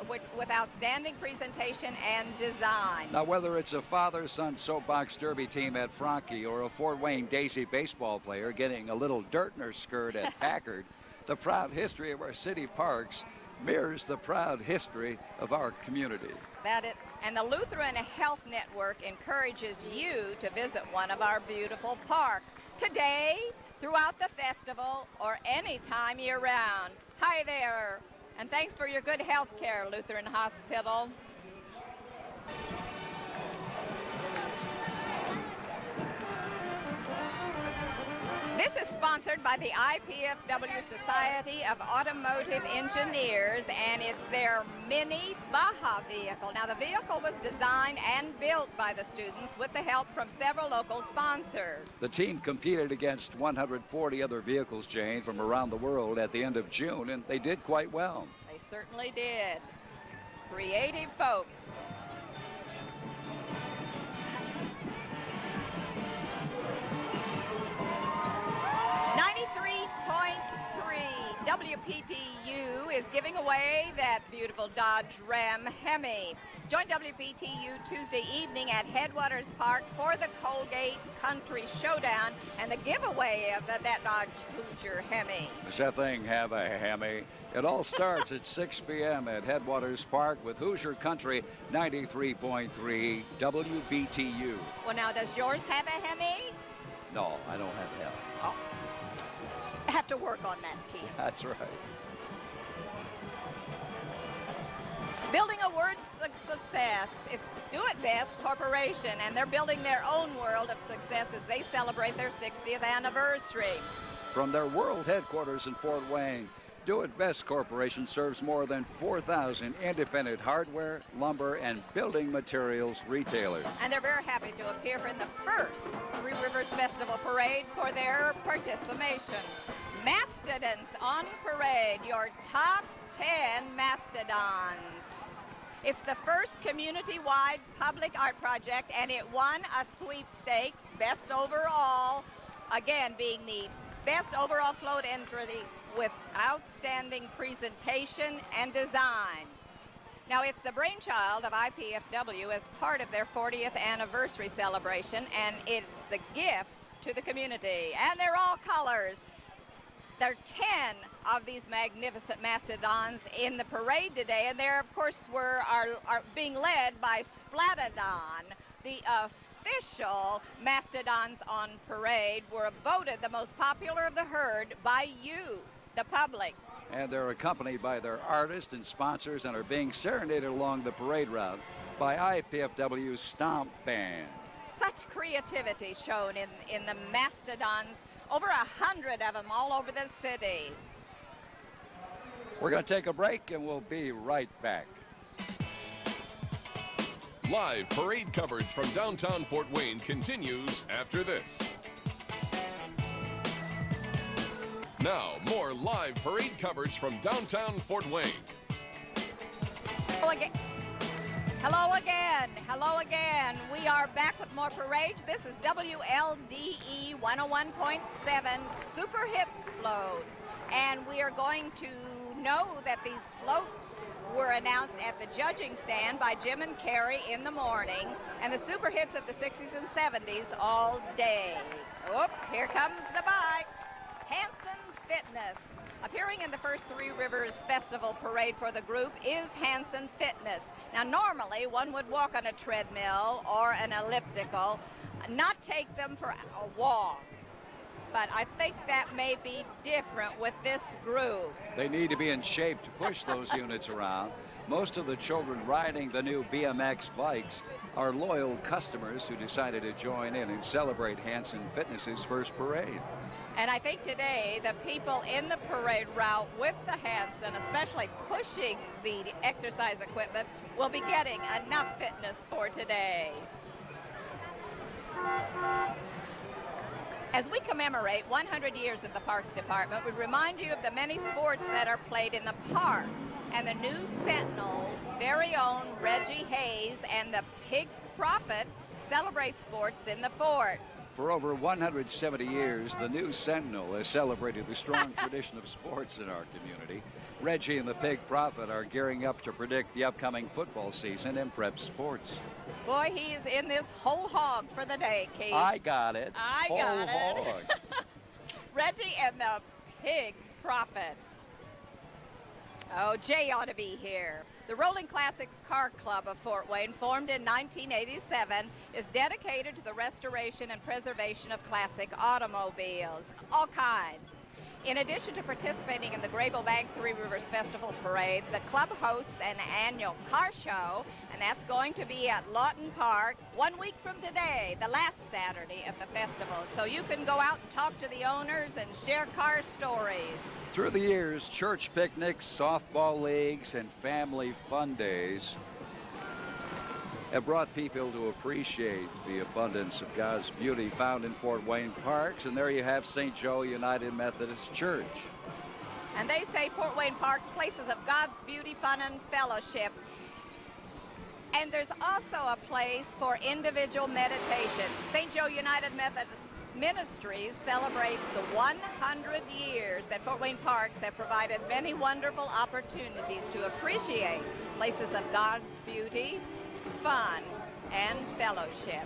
with outstanding presentation and design. Now, whether it's a father-son soapbox derby team at Franke or a Fort Wayne Daisy baseball player getting a little dirt in her skirt at Packard, the proud history of our city parks mirrors the proud history of our community. And the Lutheran Health Network encourages you to visit one of our beautiful parks today, throughout the festival, or any time year-round. Hi there, and thanks for your good health care, Lutheran Hospital. This is sponsored by the IPFW Society of Automotive Engineers, and it's their Mini Baja vehicle. Now, the vehicle was designed and built by the students with the help from several local sponsors. The team competed against 140 other vehicles, Jane, from around the world at the end of June, and they did quite well. They certainly did. Creative folks. WPTU is giving away that beautiful Dodge Ram Hemi. Join WPTU Tuesday evening at Headwaters Park for the Colgate Country Showdown and the giveaway of that Dodge Hoosier Hemi. Does that thing have a Hemi? It all starts at 6 p.m. at Headwaters Park with Hoosier Country 93.3 WBTU. Well, now, does yours have a Hemi? No, I don't have Hemi. Oh. Have to work on that, Keith. That's right. Building a world of success. It's Do It Best Corporation, and they're building their own world of success as they celebrate their 60th anniversary. From their world headquarters in Fort Wayne, Do It Best Corporation serves more than 4,000 independent hardware, lumber, and building materials retailers. And they're very happy to appear in the first Three Rivers Festival Parade for their participation. Mastodons on Parade, your top 10 mastodons. It's the first community-wide public art project, and it won a sweepstakes, best overall, again being the best overall float entry with outstanding presentation and design. Now, it's the brainchild of IPFW as part of their 40th anniversary celebration, and it's the gift to the community. And they're all colors. There are 10 of these magnificent mastodons in the parade today, and there, of course, are being led by Splatodon. The official mastodons on parade were voted the most popular of the herd by you, the public. And they're accompanied by their artists and sponsors and are being serenaded along the parade route by IPFW's Stomp Band. Such creativity shown in the mastodons, over 100 of them all over the city. We're going to take a break and we'll be right back. Live parade coverage from downtown Fort Wayne continues after this. Now, more live parade coverage from downtown Fort Wayne. Hello again. Hello again. Hello again. We are back with more parades. This is WLDE 101.7 Super Hits Float. And we are going to know that these floats were announced at the judging stand by Jim and Carrie in the morning, and the super hits of the 60s and 70s all day. Oop, here comes the bike. Hanson Fitness. Appearing in the first Three Rivers Festival Parade for the group is Hanson Fitness. Now, normally one would walk on a treadmill or an elliptical, not take them for a walk. But I think that may be different with this group. They need to be in shape to push those units around. Most of the children riding the new BMX bikes are loyal customers who decided to join in and celebrate Hanson Fitness's first parade. And I think today the people in the parade route with the Hanson, especially pushing the exercise equipment, will be getting enough fitness for today. As we commemorate 100 years of the Parks Department, we remind you of the many sports that are played in the parks, and the new Sentinel's very own Reggie Hayes and the Pig Prophet celebrate sports in the fort. For over 170 years, the new Sentinel has celebrated the strong tradition of sports in our community. Reggie and the Pig Prophet are gearing up to predict the upcoming football season in prep sports. Boy, he is in this whole hog for the day, Keith. I got it. I got it. Reggie and the Pig Prophet. Oh, Jay ought to be here. The Rolling Classics Car Club of Fort Wayne, formed in 1987, is dedicated to the restoration and preservation of classic automobiles, all kinds. In addition to participating in the Grable Bank Three Rivers Festival Parade, the club hosts an annual car show, and that's going to be at Lawton Park 1 week from today, the last Saturday of the festival. So you can go out and talk to the owners and share car stories. Through the years, church picnics, softball leagues, and family fun days have brought people to appreciate the abundance of God's beauty found in Fort Wayne parks. And there you have St. Joe United Methodist Church. And they say Fort Wayne Parks, places of God's beauty, fun, and fellowship. And there's also a place for individual meditation. St. Joe United Methodist Ministries celebrates the 100 years that Fort Wayne Parks have provided many wonderful opportunities to appreciate places of God's beauty, fun, and fellowship.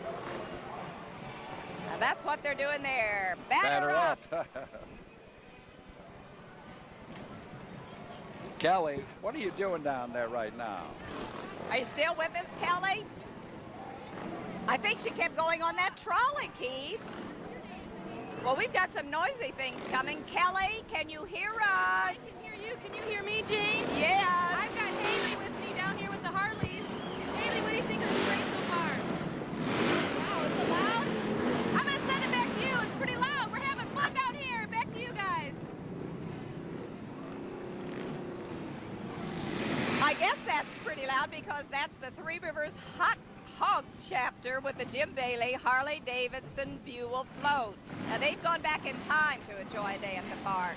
Now that's what they're doing there. Batter up. Kelly, what are you doing down there right now? Are you still with us, Kelly? I think she kept going on that trolley, Keith. Well, we've got some noisy things coming. Kelly, can you hear us? I can hear you. Can you hear me, Jane? Yes. I've got Haley with me down here with the Harleys. Haley, what do you think of this parade so far? Wow, is it loud? I'm going to send it back to you. It's pretty loud. We're having fun down here. Back to you guys. I guess that's pretty loud because that's the Three Rivers Hot Hog chapter with the Jim Bailey Harley Davidson Buell float. Now they've gone back in time to enjoy a day at the park.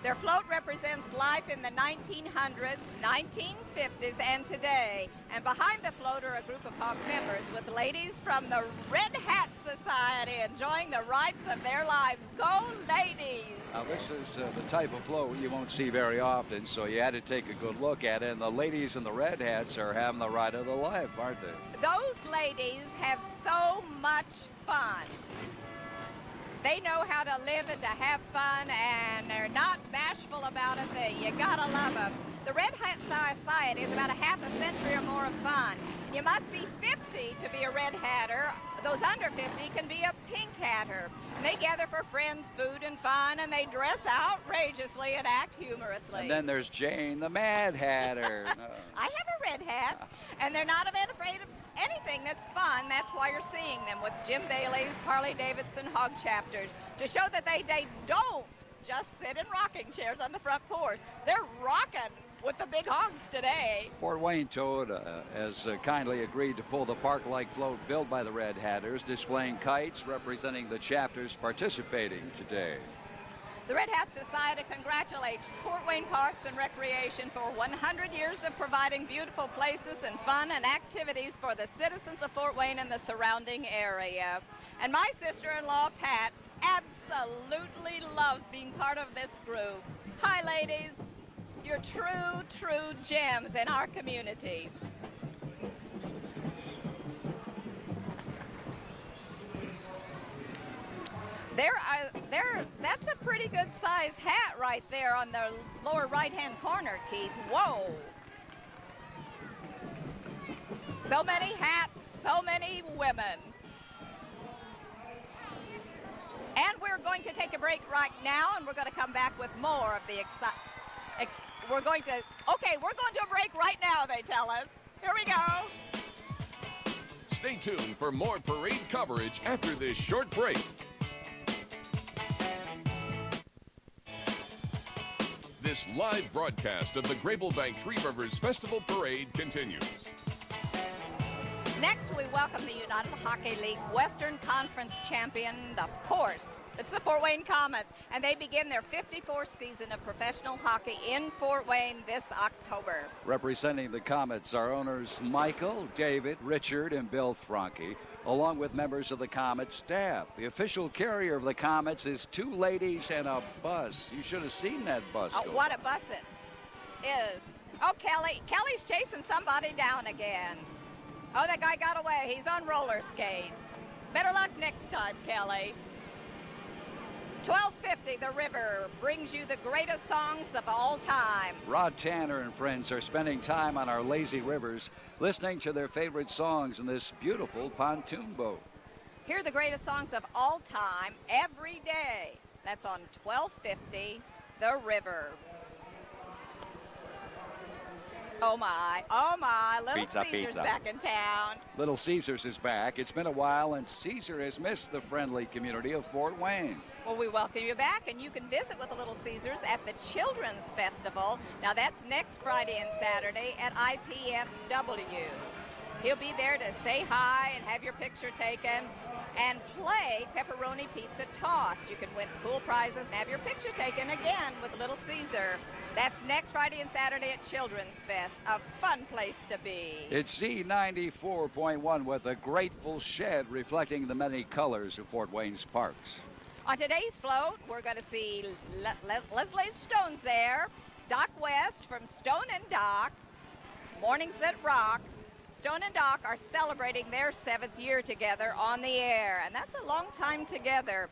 Their float represents life in the 1900s, 1950s, and today. And behind the float are a group of hog members with ladies from the Red Hat Society enjoying the rights of their lives. Go ladies! Now, this is the type of float you won't see very often, so you had to take a good look at it. And the ladies in the red hats are having the ride of their life, aren't they? Those ladies have so much fun. They know how to live and to have fun, and they're not bashful about a thing. You gotta love them. The Red Hat Society is about a half a century or more of fun. You must be 50 to be a Red Hatter. Those under 50 can be a Pink Hatter. And they gather for friends, food, and fun, and they dress outrageously and act humorously. And then there's Jane, the Mad Hatter. I have a red hat, and they're not a bit afraid of anything that's fun. That's why you're seeing them with Jim Bailey's Harley Davidson Hog chapters to show that they don't just sit in rocking chairs on the front porch. They're rocking with the big hogs today. Fort Wayne Toyota has kindly agreed to pull the park-like float built by the Red Hatters, displaying kites representing the chapters participating today. The Red Hat Society congratulates Fort Wayne Parks and Recreation for 100 years of providing beautiful places and fun and activities for the citizens of Fort Wayne and the surrounding area. And my sister-in-law, Pat, absolutely loves being part of this group. Hi, ladies. You're true gems in our community. That's a pretty good size hat right there on the lower right-hand corner, Keith. Whoa. So many hats, so many women. And we're going to take a break right now, and we're going to come back with more of the we're going to a break right now, they tell us. Here we go. Stay tuned for more parade coverage after this short break. This live broadcast of the Grable Bank Three Rivers Festival Parade continues. Next, we welcome the United Hockey League Western Conference champion, of course. It's the Fort Wayne Comets, and they begin their 54th season of professional hockey in Fort Wayne this October. Representing the Comets are owners Michael, David, Richard, and Bill Franke, along with members of the Comets staff. The official carrier of the Comets is two ladies and a bus. You should have seen that bus. Oh, what a bus it is. Oh, Kelly's chasing somebody down again. Oh, that guy got away. He's on roller skates. Better luck next time, Kelly. 1250 The River brings you the greatest songs of all time. Rod Tanner and friends are spending time on our lazy rivers, listening to their favorite songs in this beautiful pontoon boat. Hear the greatest songs of all time every day. That's on 1250 The River. Oh my, Little Caesar's back in town. Little Caesar's is back. It's been a while, and Caesar has missed the friendly community of Fort Wayne. Well, we welcome you back, and you can visit with the Little Caesars at the Children's Festival. Now, that's next Friday and Saturday at IPFW. He'll be there to say hi and have your picture taken. and play pepperoni pizza toss. You can win cool prizes and have your picture taken again with Little Caesar. That's next Friday and Saturday at Children's Fest, a fun place to be. It's Z94.1 with a grateful shed reflecting the many colors of Fort Wayne's parks. On today's float, we're going to see Leslie Stone's there, Doc West from Stone and Doc, Mornings That Rock. Stone and Doc are celebrating their 7th year together on the air, and that's a long time together.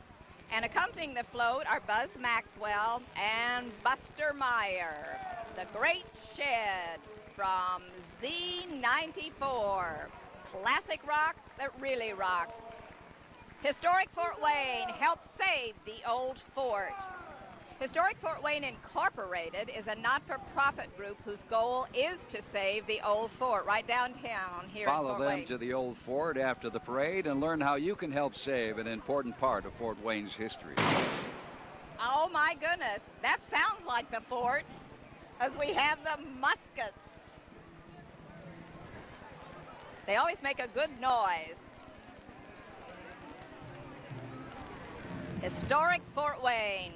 And accompanying the float are Buzz Maxwell and Buster Meyer, the Great Shed from Z94. Classic rock that really rocks. Historic Fort Wayne helps save the old fort. Historic Fort Wayne Incorporated is a not-for-profit group whose goal is to save the old fort right downtown here Follow in Fort them Wayne. to the old fort after the parade and learn how you can help save an important part of Fort Wayne's history. Oh my goodness, that sounds like the fort, as we have the muskets. They always make a good noise. Historic Fort Wayne.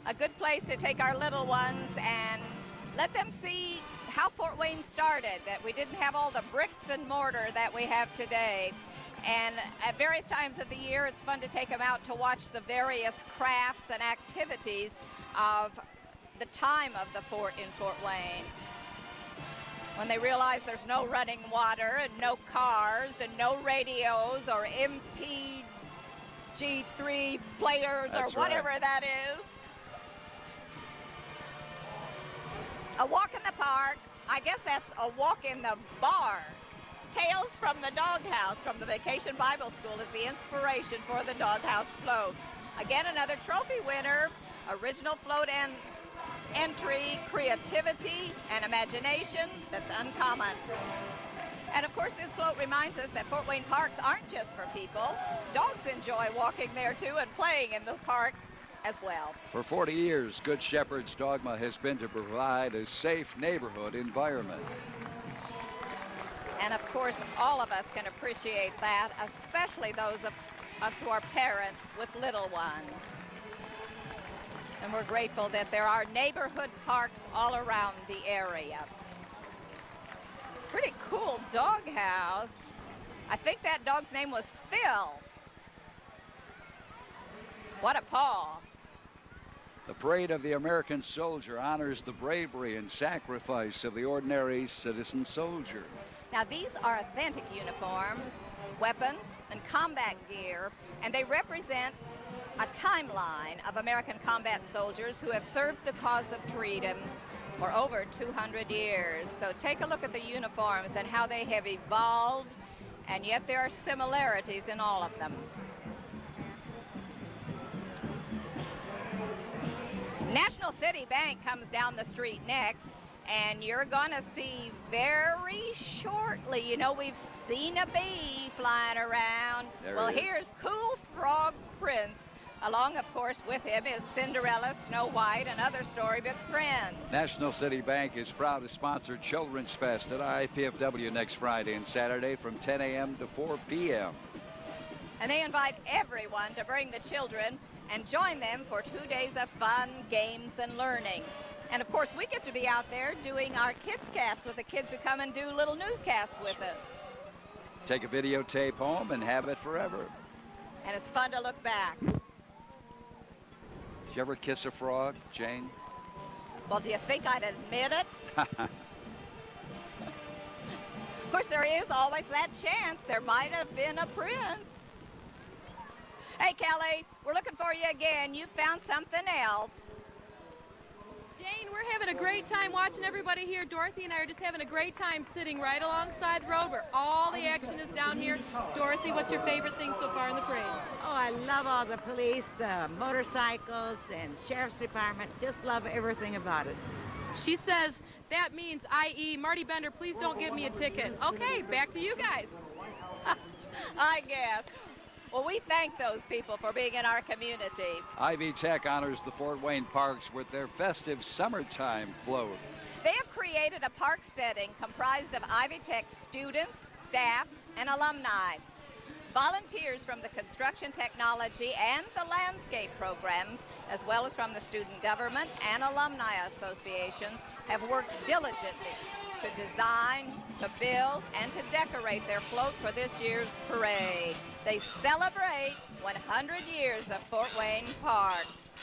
A good place to take our little ones and let them see how Fort Wayne started, that we didn't have all the bricks and mortar that we have today. And at various times of the year, it's fun to take them out to watch the various crafts and activities of the time of the fort in Fort Wayne. When they realize there's no running water and no cars and no radios or MPG3 players That's or whatever right. that is. A walk in the park, I guess that's a walk in the bar. Tales from the Doghouse from the Vacation Bible School is the inspiration for the Doghouse float. Again, another trophy winner, original float and entry, creativity, and imagination that's uncommon. And of course, this float reminds us that Fort Wayne parks aren't just for people. Dogs enjoy walking there too and playing in the park as well. For 40 years, Good Shepherd's dogma has been to provide a safe neighborhood environment. And of course, all of us can appreciate that, especially those of us who are parents with little ones. And we're grateful that there are neighborhood parks all around the area. Pretty cool doghouse. I think that dog's name was Phil. What a paw. The Parade of the American Soldier honors the bravery and sacrifice of the ordinary citizen soldier. Now, these are authentic uniforms, weapons, and combat gear, and they represent a timeline of American combat soldiers who have served the cause of freedom for over 200 years. So take a look at the uniforms and how they have evolved, and yet there are similarities in all of them. National City Bank comes down the street next, and you're gonna see very shortly, you know, we've seen a bee flying around. There Well, it is. here's Cool Frog Prince. Along, of course, with him is Cinderella, Snow White, and other storybook friends. National City Bank is proud to sponsor Children's Fest at IPFW next Friday and Saturday from 10 a.m. to 4 p.m. And they invite everyone to bring the children and join them for 2 days of fun, games, and learning. And of course, we get to be out there doing our kids cast with the kids who come and do little newscasts with us. Take a videotape home and have it forever. And it's fun to look back. Did you ever kiss a frog, Jane? Well, do you think I'd admit it? Of course, there is always that chance there might have been a prince. Hey, Kelly, we're looking for you again. You found something else. Jane, we're having a great time watching everybody here. Dorothy and I are just having a great time sitting right alongside the road where all the action is down here. Dorothy, what's your favorite thing so far in the parade? Oh, I love all the police, the motorcycles, and sheriff's department. Just love everything about it. She says that means, i.e., Marty Bender, please don't give me a ticket. Okay, back to you guys. I guess. Well, we thank those people for being in our community. Ivy Tech honors the Fort Wayne parks with their festive summertime float. They have created a park setting comprised of Ivy Tech students, staff, and alumni. Volunteers from the construction technology and the landscape programs, as well as from the student government and alumni associations, have worked diligently to design, to build, and to decorate their float for this year's parade. They celebrate 100 years of Fort Wayne Parks.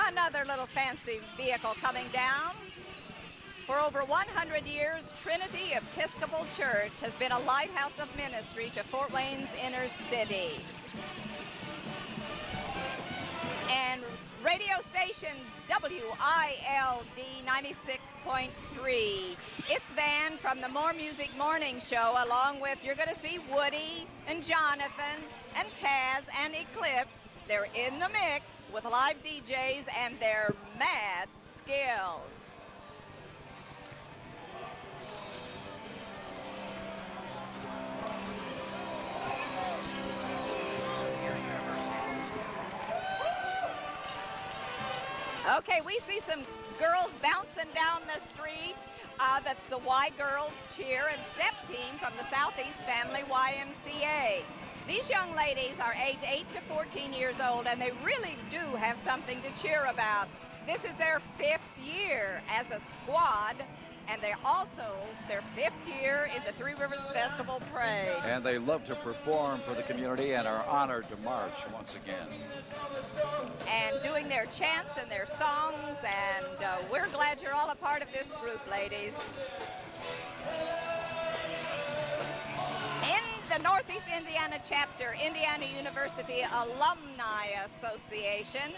Another little fancy vehicle coming down. For over 100 years, Trinity Episcopal Church has been a lighthouse of ministry to Fort Wayne's inner city. And radio station WILD 96.3. Its band from the More Music Morning Show, along with, you're going to see Woody and Jonathan and Taz and Eclipse. They're in the mix with live DJs and their mad skills. Okay, we see some girls bouncing down the street. That's the Y Girls Cheer and Step Team from the Southeast Family YMCA. These young ladies are age 8 to 14 years old, and they really do have something to cheer about. This is their 5th year as a squad, and they're also their 5th year in the Three Rivers Festival Parade. And they love to perform for the community and are honored to march once again. And doing their chants and their songs, and we're glad you're all a part of this group, ladies. In the Northeast Indiana chapter, Indiana University Alumni Association,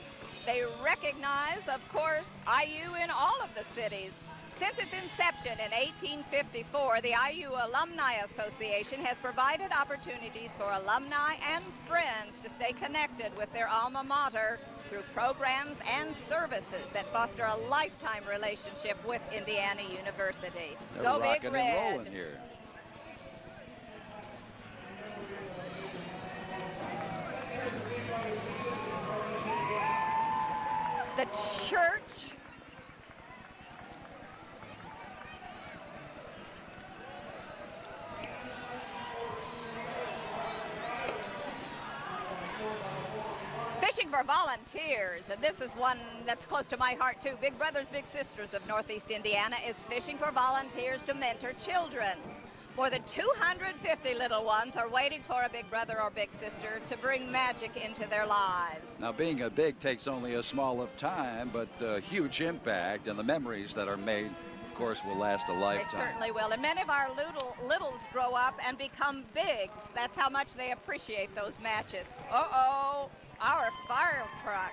they recognize, of course, IU in all of the cities. Since its inception in 1854, the IU Alumni Association has provided opportunities for alumni and friends to stay connected with their alma mater through programs and services that foster a lifetime relationship with Indiana University. They're Go Big rocking Red. and rolling here. The church Fishing for Volunteers, and this is one that's close to my heart too. Big Brothers Big Sisters of Northeast Indiana is fishing for volunteers to mentor children. More than 250 little ones are waiting for a big brother or big sister to bring magic into their lives. Now, being a big takes only a small of time, but huge impact, and the memories that are made, of course, will last a They lifetime. certainly will. And many of our littles grow up and become bigs. That's how much they appreciate those matches. Uh-oh, our fire truck.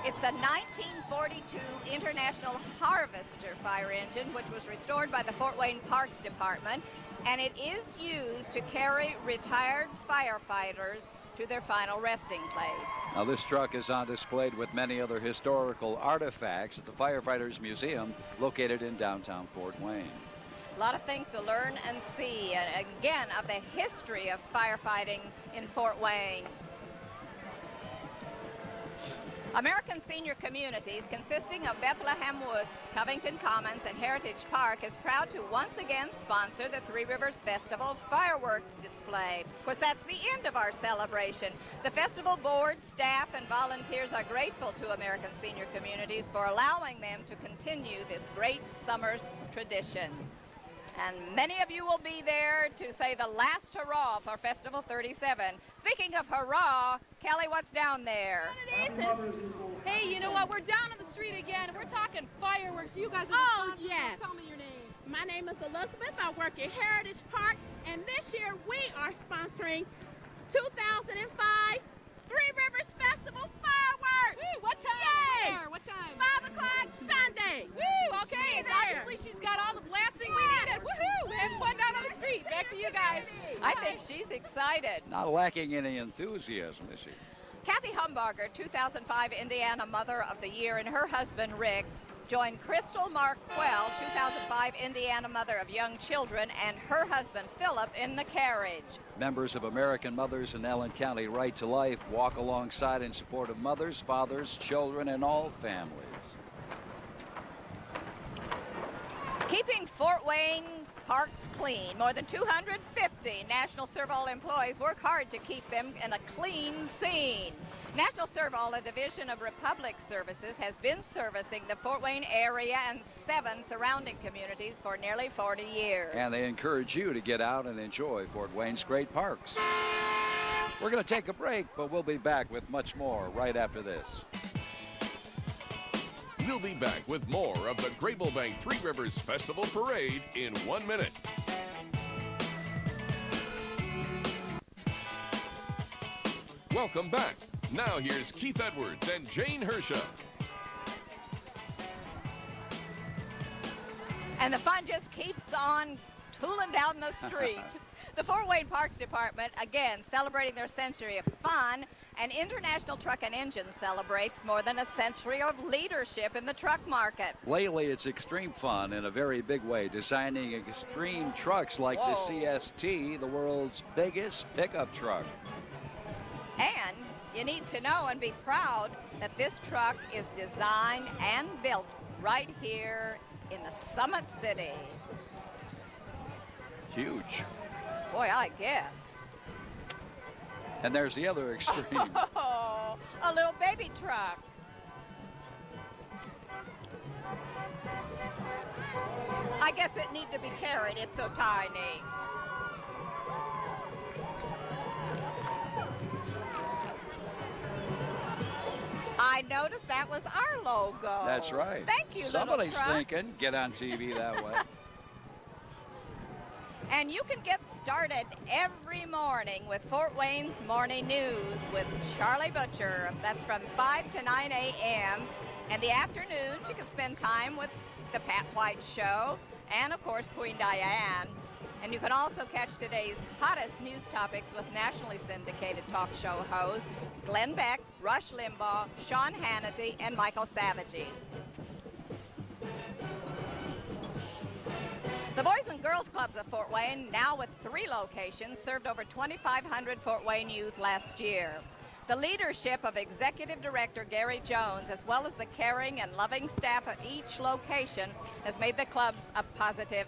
It's a 1942 International Harvester fire engine, which was restored by the Fort Wayne Parks Department, and it is used to carry retired firefighters to their final resting place. Now, this truck is on display with many other historical artifacts at the Firefighters Museum located in downtown Fort Wayne. A lot of things to learn and see, and again, of the history of firefighting in Fort Wayne. American Senior Communities, consisting of Bethlehem Woods, Covington Commons, and Heritage Park, is proud to once again sponsor the Three Rivers Festival firework display. Of course, that's the end of our celebration. The festival board, staff, and volunteers are grateful to American Senior Communities for allowing them to continue this great summer tradition. And many of you will be there to say the last hurrah for Festival 37. Speaking of hurrah, Kelly, what's down there? Hey, you know what? We're down on the street again. We're talking fireworks. You guys are Oh, responsible. yes. Tell me your name. My name is Elizabeth. I work at Heritage Park, and this year we are sponsoring 2005 Three Rivers Festival fireworks. Woo, what time? Yay! Where? What time? 5 o'clock Sunday. Woo, okay. See you And there. obviously she's got all the blasting we needed. Woohoo! We're having fun down on the street. Back to you guys. I think she's excited. Not lacking any enthusiasm this year. Kathy Humbarger, 2005 Indiana Mother of the Year, and her husband, Rick, joined Crystal Marquell, 2005 Indiana Mother of Young Children, and her husband, Philip, in the carriage. Members of American Mothers in Allen County Right to Life walk alongside in support of mothers, fathers, children, and all families. Keeping Fort Wayne's parks clean. More than 250 National Servall employees work hard to keep them in a clean scene. National Servall, a division of Republic Services, has been servicing the Fort Wayne area and 7 surrounding communities for nearly 40 years. And they encourage you to get out and enjoy Fort Wayne's great parks. We're going to take a break, but we'll be back with much more right after this. We'll be back with more of the Grable Bank Three Rivers Festival Parade in 1 minute. Welcome back. Now here's Keith Edwards and Jane Hersha. And the fun just keeps on tooling down the street. The Fort Wayne Parks Department, again, celebrating their century of fun, and International Truck and Engine celebrates more than a century of leadership in the truck market. Lately, it's extreme fun in a very big way, designing extreme trucks like the CST, the world's biggest pickup truck. And you need to know and be proud that this truck is designed and built right here in the Summit City. Huge. Boy, I guess. And there's the other extreme. Oh, a little baby truck. I guess it needs to be carried. It's so tiny. I noticed that was our logo. That's right. Thank you, Somebody's little truck. thinking, get on TV that way. And you can get started every morning with Fort Wayne's Morning News with Charlie Butcher. That's from 5 to 9 a.m. And the afternoons, you can spend time with the Pat White Show and, of course, Queen Diane. And you can also catch today's hottest news topics with nationally syndicated talk show hosts Glenn Beck, Rush Limbaugh, Sean Hannity, and Michael Savage. The Boys and Girls Clubs of Fort Wayne, now with 3 locations, served over 2,500 Fort Wayne youth last year. The leadership of Executive Director Gary Jones, as well as the caring and loving staff at each location, has made the clubs a positive.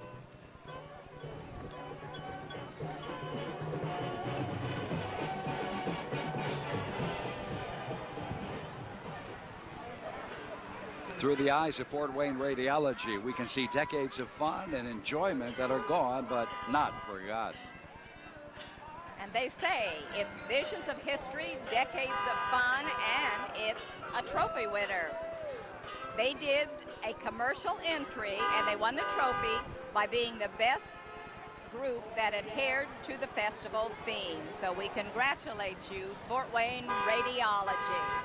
Through the eyes of Fort Wayne Radiology, we can see decades of fun and enjoyment that are gone but not forgotten. And they say it's visions of history, decades of fun, and it's a trophy winner. They did a commercial entry, and they won the trophy by being the best group that adhered to the festival theme. So we congratulate you, Fort Wayne Radiology.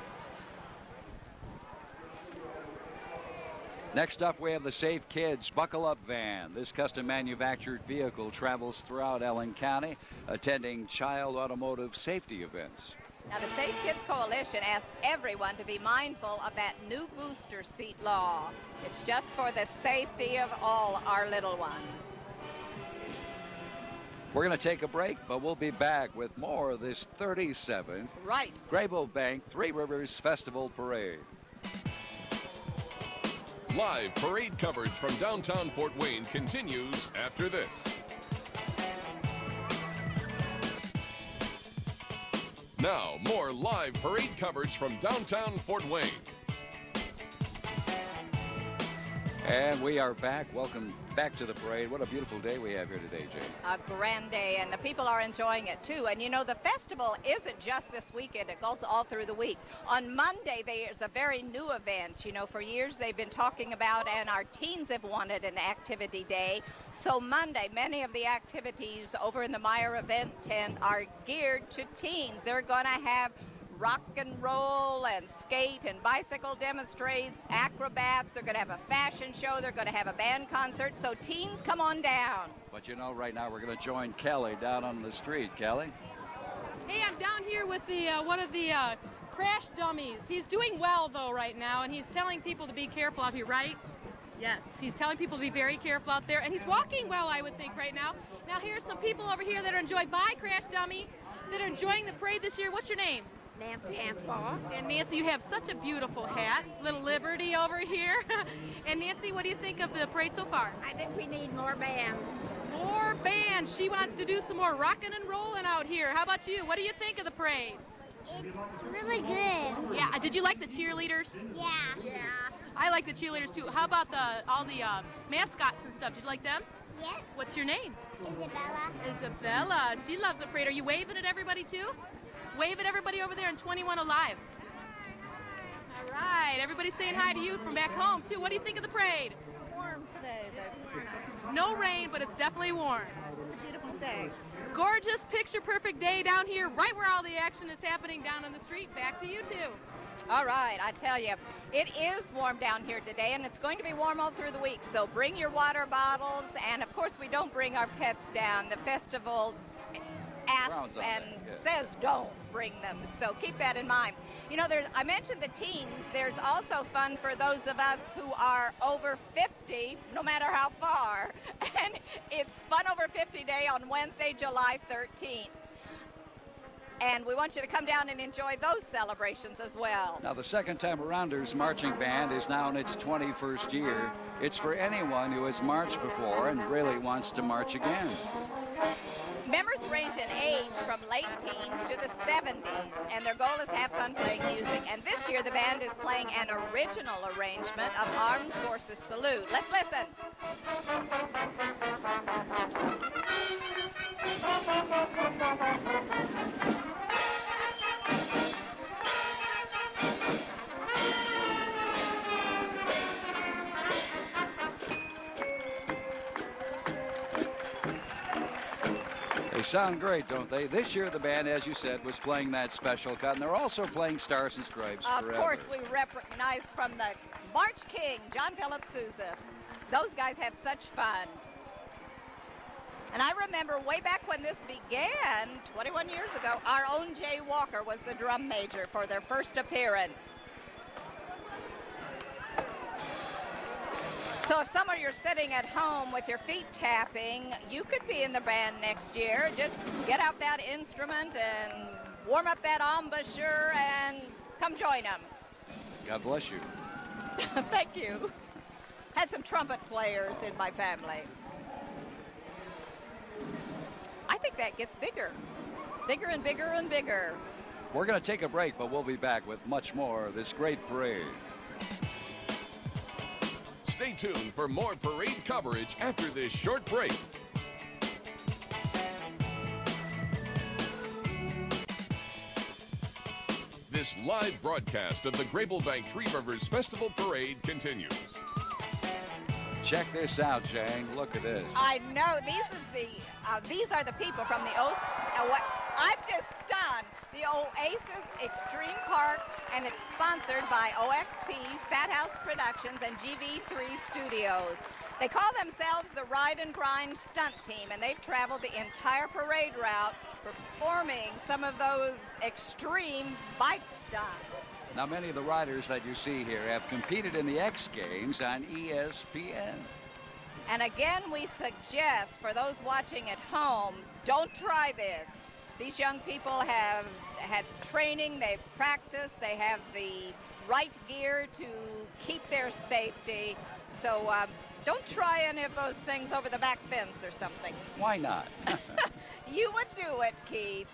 Next up, we have the Safe Kids Buckle Up Van. This custom manufactured vehicle travels throughout Allen County, attending child automotive safety events. Now, the Safe Kids Coalition asks everyone to be mindful of that new booster seat law. It's just for the safety of all our little ones. We're going to take a break, but we'll be back with more of this 37th Grable Bank Three Rivers Festival Parade. Live parade coverage from downtown Fort Wayne continues after this. Now, more live parade coverage from downtown Fort Wayne. And we are back. Welcome back to the parade. What a beautiful day we have here today, Jane. A grand day, and the people are enjoying it too. And you know, the festival isn't just this weekend, it goes all through the week. On Monday, there's a very new event. You know, for years they've been talking about, and our teens have wanted an activity day. So Monday, many of the activities over in the Meyer event tent are geared to teens. They're going to have rock and roll and skate and bicycle demonstrates, acrobats. They're going to have a fashion show. They're going to have a band concert. So teens, come on down. But you know, right now we're going to join Kelly down on the street. Kelly? Hey, I'm down here with the one of the crash dummies. He's doing well, though, right now, and he's telling people to be careful out here, right? Yes, he's telling people to be very careful out there, and he's walking well, I would think, right now. Now, here's some people over here that are enjoying, bye, Crash Dummy, that are enjoying the parade this year. What's your name? Nancy Hansball. And Nancy, you have such a beautiful hat. Little Liberty over here. And Nancy, what do you think of the parade so far? I think we need more bands. More bands. She wants to do some more rocking and rolling out here. How about you? What do you think of the parade? It's really good. Yeah. Did you like the cheerleaders? Yeah. Yeah. I like the cheerleaders too. How about all the mascots and stuff? Did you like them? Yes. What's your name? Isabella. Isabella. She loves the parade. Are you waving at everybody too? Wave at everybody over there in 21 Alive. All right. Everybody's saying hi to you from back home too. What do you think of the parade? It's warm today, but No rain, but it's definitely warm. it's a beautiful day. Gorgeous, picture-perfect day down here, right where all the action is happening down on the street. Back to you two. All right, I tell you, it is warm down here today, and it's going to be warm all through the week. So bring your water bottles, and of course we don't bring our pets down. The festival asks and says don't bring them, so keep that in mind. You know, I mentioned the teens. There's also fun for those of us who are over 50, no matter how far, and it's Fun Over 50 Day on Wednesday, July 13th. And we want you to come down and enjoy those celebrations as well. Now, the Second Time Arounders Marching Band is now in its 21st year. It's for anyone who has marched before and really wants to march again. Members range in age from late teens to the 70s, and their goal is to have fun playing music. And this year, the band is playing an original arrangement of Armed Forces Salute. Let's listen. They sound great, don't they? This year, the band, as you said, was playing that special cut, and they're also playing Stars and Stripes Of Forever. course, we recognize from the March King, John Philip Sousa. Those guys have such fun. And I remember way back when this began, 21 years ago, our own Jay Walker was the drum major for their first appearance. So if some of you are sitting at home with your feet tapping, you could be in the band next year. Just get out that instrument and warm up that embouchure and come join them. God bless you. Thank you. Had some trumpet players in my family. I think that gets bigger. Bigger and bigger and bigger. We're going to take a break, but we'll be back with much more of this great parade. Stay tuned for more parade coverage after this short break. This live broadcast of the Grable Bank Three Rivers Festival Parade continues. Check this out, Jane. Look at this. I know. These are the people from the I'm just stunned. The Oasis Extreme Park, and it's sponsored by OXP, Fat House Productions, and GV3 Studios. They call themselves the Ride and Grind Stunt Team, and they've traveled the entire parade route performing some of those extreme bike stunts. Now, many of the riders that you see here have competed in the X Games on ESPN. And again, we suggest for those watching at home, don't try this. These young people have had training, they've practiced, they have the right gear to keep their safety. So don't try any of those things over the back fence or something. Why not? You would do it, Keith.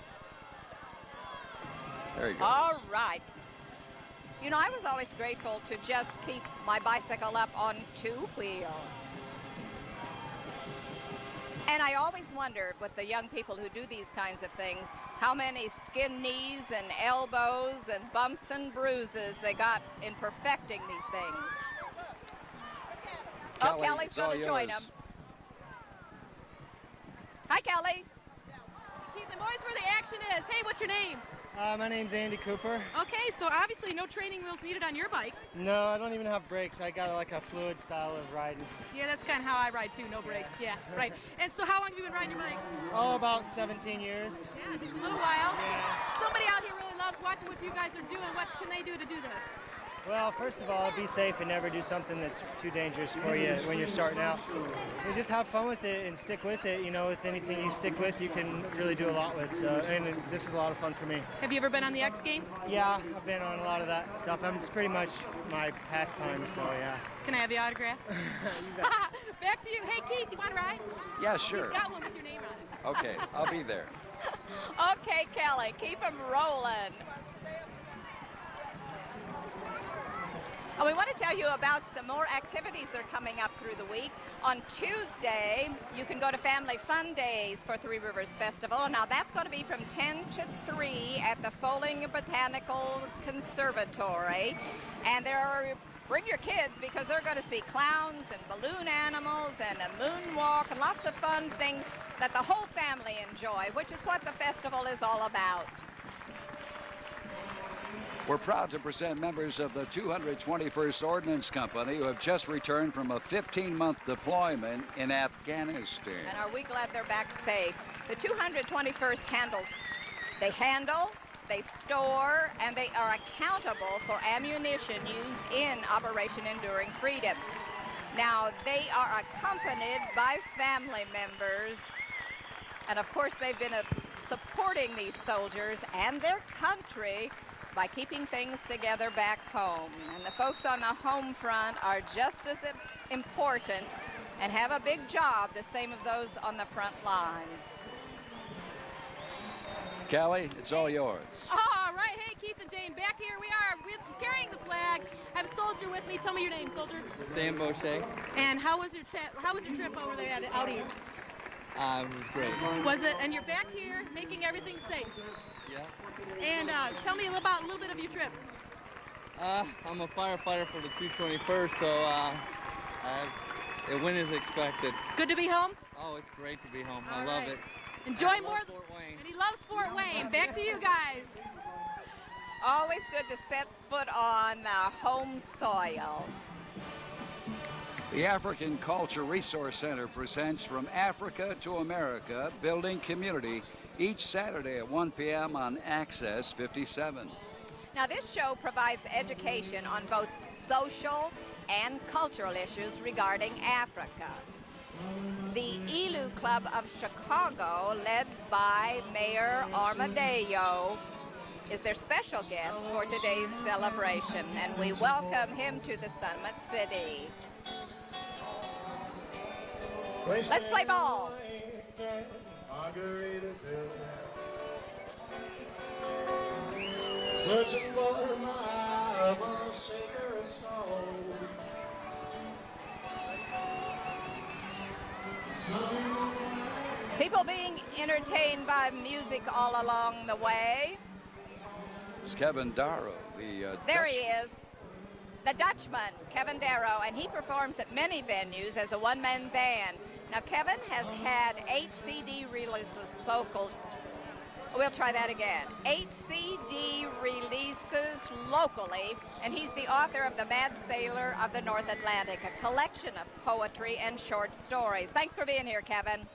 There you go. All right. You know, I was always grateful to just keep my bicycle up on two wheels. And I always wondered with the young people who do these kinds of things, how many skin knees and elbows and bumps and bruises they got in perfecting these things. Kelly, Kelly's going to join them. Hi, Kelly. Keith, and boys, where the action is. Hey, what's your name? My name's Andy Cooper. Okay, so obviously no training wheels needed on your bike. No, I don't even have brakes. I got like a fluid style of riding. Yeah, that's kind of how I ride too, no brakes. Yeah, right. And so how long have you been riding your bike? Oh, about 17 years. Yeah, just a little while. Yeah. So somebody out here really loves watching what you guys are doing. What can they do to do this? Well, first of all, be safe and never do something that's too dangerous for you when you're starting out. You just have fun with it and stick with it. You know, with anything you stick with, you can really do a lot with. So, and this is a lot of fun for me. Have you ever been on the X Games? Yeah, I've been on a lot of that stuff. It's pretty much my pastime, so yeah. Can I have the autograph? You bet. Back to you. Hey, Keith, you want to ride? Yeah, sure. He's got one with your name on it. Okay, I'll be there. Okay, Kelly, keep them rolling. And we want to tell you about some more activities that are coming up through the week. On Tuesday, you can go to Family Fun Days for Three Rivers Festival. Now, that's going to be from 10 to 3 at the Foling Botanical Conservatory. And bring your kids because they're going to see clowns and balloon animals and a moonwalk and lots of fun things that the whole family enjoy, which is what the festival is all about. We're proud to present members of the 221st Ordnance Company who have just returned from a 15-month deployment in Afghanistan. And are we glad they're back safe? The 221st they handle, they store, and they are accountable for ammunition used in Operation Enduring Freedom. Now, they are accompanied by family members, and of course they've been supporting these soldiers and their country by keeping things together back home. And the folks on the home front are just as important and have a big job, the same of those on the front lines. Kelly, it's all yours. All right. Hey, Keith and Jane, back here we are. We're carrying the flag. I have a soldier with me. Tell me your name, soldier. Stan Boucher. And how was your trip over there at Out East? It was great. Was it? And you're back here making everything safe. Yeah. And tell me a little bit of your trip. I'm a firefighter for the 221st, so it went as expected. Good to be home? Oh, it's great to be home. All I love right. it. Enjoy more. Fort Wayne. And he loves Fort Wayne. Back to you guys. Always good to set foot on home soil. The African Culture Resource Center presents From Africa to America, Building Community, each Saturday at 1 p.m. on Access 57. Now, this show provides education on both social and cultural issues regarding Africa. The Ilu Club of Chicago, led by Mayor Armadillo, is their special guest for today's celebration, and we welcome him to the Summit City. Let's play ball. Searching for my shaker soul. People being entertained by music all along the way. It's Kevin Darrow, the There he is, the Dutchman, Kevin Darrow, and he performs at many venues as a one-man band. Now, Kevin has had 8 CD releases We'll try that again. 8 CD releases locally, and he's the author of The Mad Sailor of the North Atlantic, a collection of poetry and short stories. Thanks for being here, Kevin.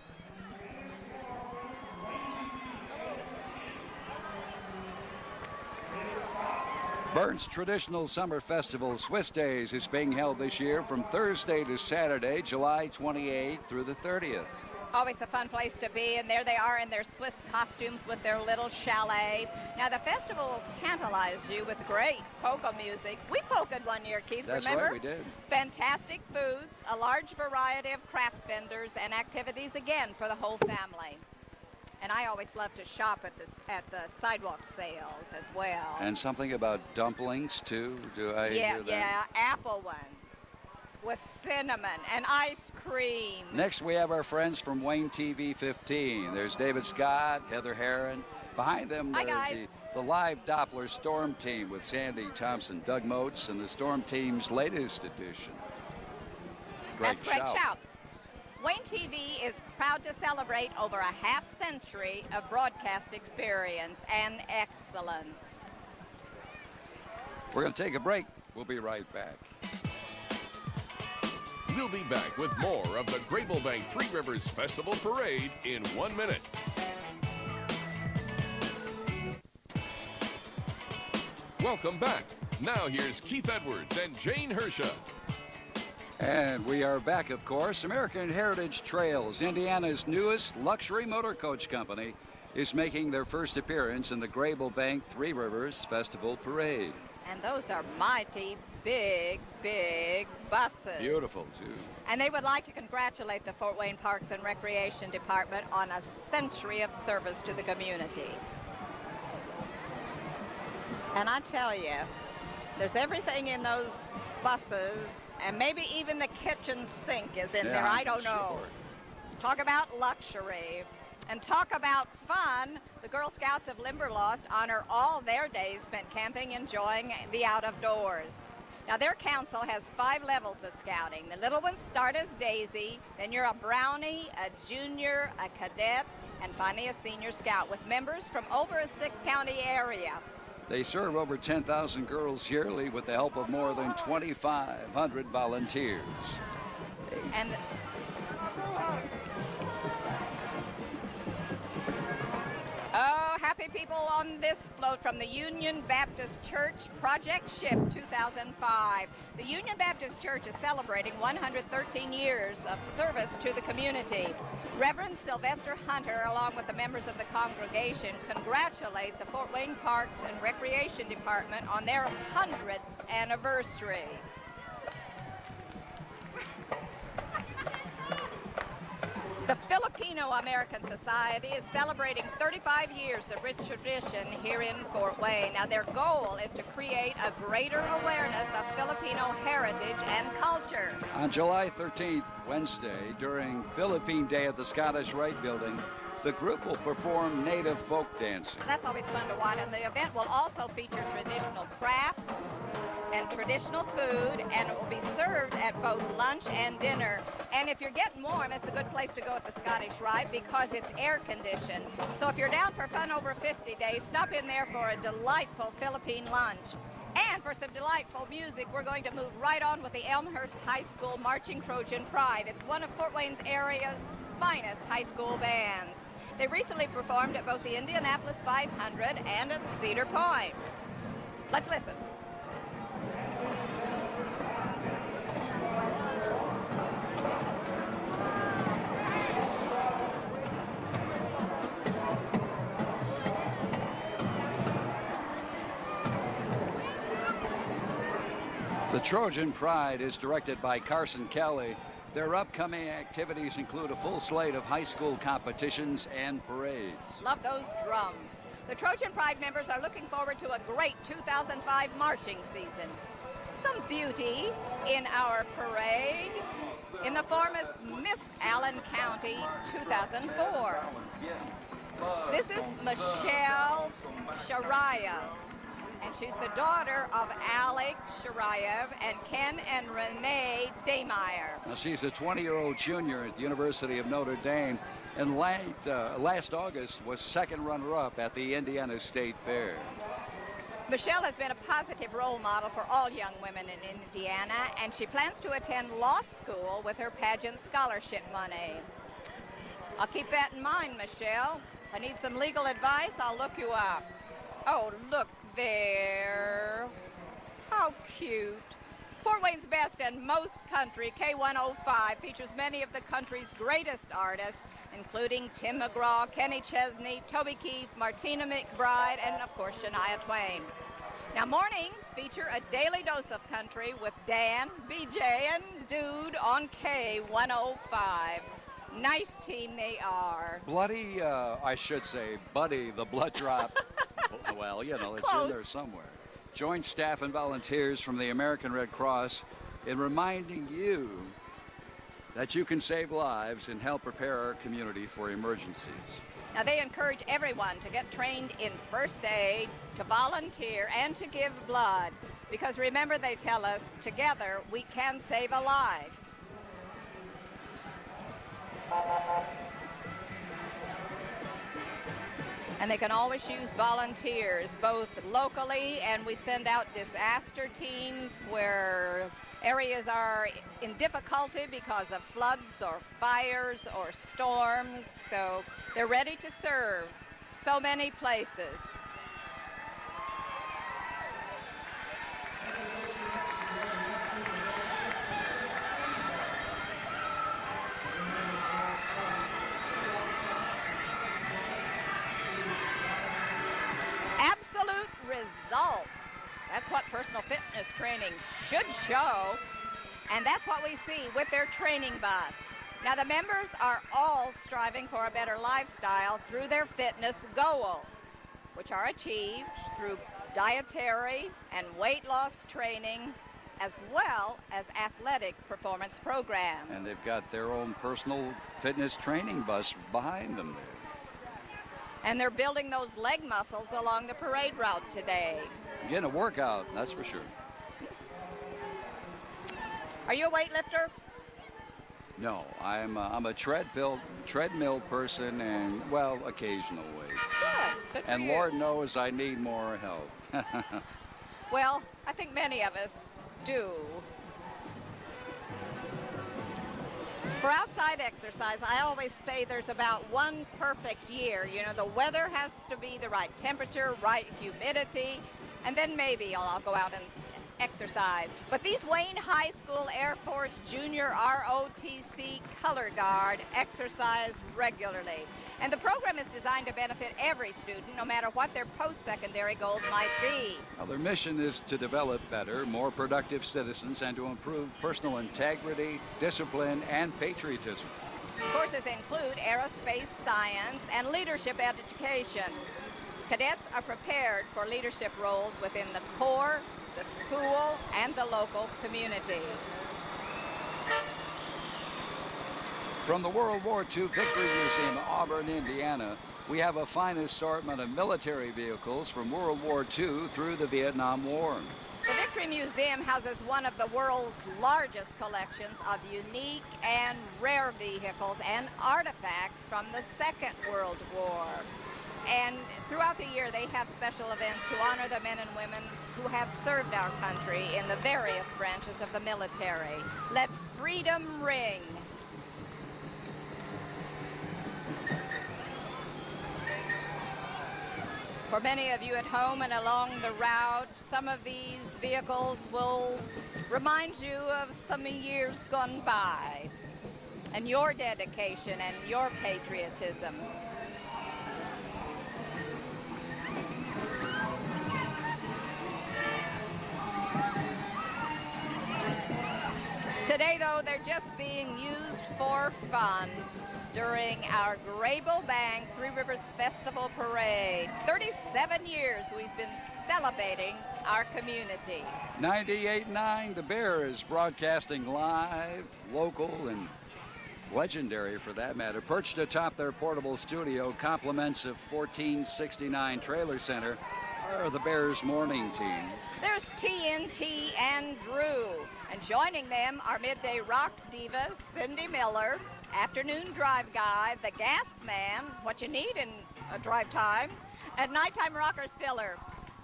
Burns Traditional Summer Festival Swiss Days is being held this year from Thursday to Saturday, July 28th through the 30th. Always a fun place to be, and there they are in their Swiss costumes with their little chalet. Now, the festival will tantalize you with great polka music. We polka'd one year, Keith, That's remember? right, we did. Fantastic foods, a large variety of craft vendors, and activities, again, for the whole family. And I always love to shop at the sidewalk sales as well. And something about dumplings, too? Do I hear that? Yeah, apple ones with cinnamon and ice cream. Next, we have our friends from Wayne TV 15. There's David Scott, Heather Herron. Behind them, Hi, guys. the live Doppler Storm Team with Sandy Thompson, Doug Moats, and the Storm Team's latest edition. That's Greg Shout. Wayne TV is proud to celebrate over a half-century of broadcast experience and excellence. We're going to take a break. We'll be right back. We'll be back with more of the Grable Bank Three Rivers Festival Parade in 1 minute. Welcome back. Now here's Keith Edwards and Jane Hersha. And we are back, of course. American Heritage Trails, Indiana's newest luxury motor coach company, is making their first appearance in the Grable Bank Three Rivers Festival Parade. And those are mighty big, big buses. Beautiful, too. And they would like to congratulate the Fort Wayne Parks and Recreation Department on a century of service to the community. And I tell you, there's everything in those buses, and maybe even the kitchen sink is in there. I don't know. Talk about luxury. And talk about fun. The Girl Scouts of Limberlost honor all their days spent camping, enjoying the out of doors. Now, their council has 5 levels of scouting. The little ones start as Daisy, then you're a brownie, a junior, a cadet, and finally a senior scout with members from over a 6-county area. They serve over 10,000 girls yearly with the help of more than 2,500 volunteers. And oh, happy people on this float from the Union Baptist Church, Project Ship 2005. The Union Baptist Church is celebrating 113 years of service to the community. Reverend Sylvester Hunter, along with the members of the congregation, congratulate the Fort Wayne Parks and Recreation Department on their 100th anniversary. The Filipino-American Society is celebrating 35 years of rich tradition here in Fort Wayne. Now, their goal is to create a greater awareness of Filipino heritage and culture. On July 13th, Wednesday, during Philippine Day at the Scottish Rite Building, the group will perform native folk dancing. That's always fun to watch, and the event will also feature traditional crafts and traditional food, and it will be served at both lunch and dinner. And if you're getting warm, it's a good place to go at the Scottish Rite because it's air conditioned. So if you're down for fun over 50 days, stop in there for a delightful Philippine lunch. And for some delightful music, we're going to move right on with the Elmhurst High School Marching Trojan Pride. It's one of Fort Wayne's area's finest high school bands. They recently performed at both the Indianapolis 500 and at Cedar Point. Let's listen. The Trojan Pride is directed by Carson Kelly. Their upcoming activities include a full slate of high school competitions and parades. Love those drums. The Trojan Pride members are looking forward to a great 2005 marching season. Some beauty in our parade in the form of Miss Allen County 2004. This is Michelle Sharayev, and she's the daughter of Alex Sharayev and Ken and Renee Daymeyer. Now, she's a 20-year-old junior at the University of Notre Dame, and last August was second runner-up at the Indiana State Fair. Michelle has been a positive role model for all young women in Indiana, and she plans to attend law school with her pageant scholarship money. I'll keep that in mind, Michelle. If I need some legal advice, I'll look you up. Oh, look there. How cute. Fort Wayne's best and most country, K105, features many of the country's greatest artists, including Tim McGraw, Kenny Chesney, Toby Keith, Martina McBride, and of course, Shania Twain. Now, mornings feature a daily dose of country with Dan, BJ, and Dude on K105. Nice team they are. Bloody, I should say, Buddy, the blood drop. Well, you know, it's Close. in there somewhere. Join staff and volunteers from the American Red Cross in reminding you that you can save lives and help prepare our community for emergencies. Now, they encourage everyone to get trained in first aid, to volunteer, and to give blood. Because remember, they tell us, together we can save a life. And they can always use volunteers, both locally, and we send out disaster teams where areas are in difficulty because of floods or fires or storms. So they're ready to serve so many places. fitness training should show, and that's what we see with their training bus. Now, the members are all striving for a better lifestyle through their fitness goals, which are achieved through dietary and weight loss training, as well as athletic performance programs. And they've got their own personal fitness training bus behind them there. And they're building those leg muscles along the parade route today. Getting a workout, that's for sure. Are you a weightlifter? No, I'm a treadmill person, and well, occasional weight. Good And for Lord you. knows I need more help. Well, I think many of us do. For outside exercise, I always say there's about one perfect year. You know, the weather has to be the right temperature, right humidity, and then maybe I'll go out and exercise. But these Wayne High School Air Force Junior ROTC Color Guard exercise regularly. And the program is designed to benefit every student, no matter what their post-secondary goals might be. Now, their mission is to develop better, more productive citizens and to improve personal integrity, discipline, and patriotism. Courses include aerospace science and leadership education. Cadets are prepared for leadership roles within the Corps, the school, and the local community. From the World War II Victory Museum, Auburn, Indiana, we have a fine assortment of military vehicles from World War II through the Vietnam War. The Victory Museum houses one of the world's largest collections of unique and rare vehicles and artifacts from the Second World War. And throughout the year, they have special events to honor the men and women who have served our country in the various branches of the military. Let freedom ring. For many of you at home and along the route, some of these vehicles will remind you of some years gone by and your dedication and your patriotism. Today, though, they're just being used for fun during our Grable Bank Three Rivers Festival Parade. 37 years we've been celebrating our community. 98.9, The Bear is broadcasting live, local, and legendary for that matter. Perched atop their portable studio, compliments of 1469 Trailer Center, are the Bears morning team. There's TNT and Drew. And joining them are midday rock divas Cindy Miller, afternoon drive guy, the Gas Man, what you need in a drive time, and nighttime rocker Stiller.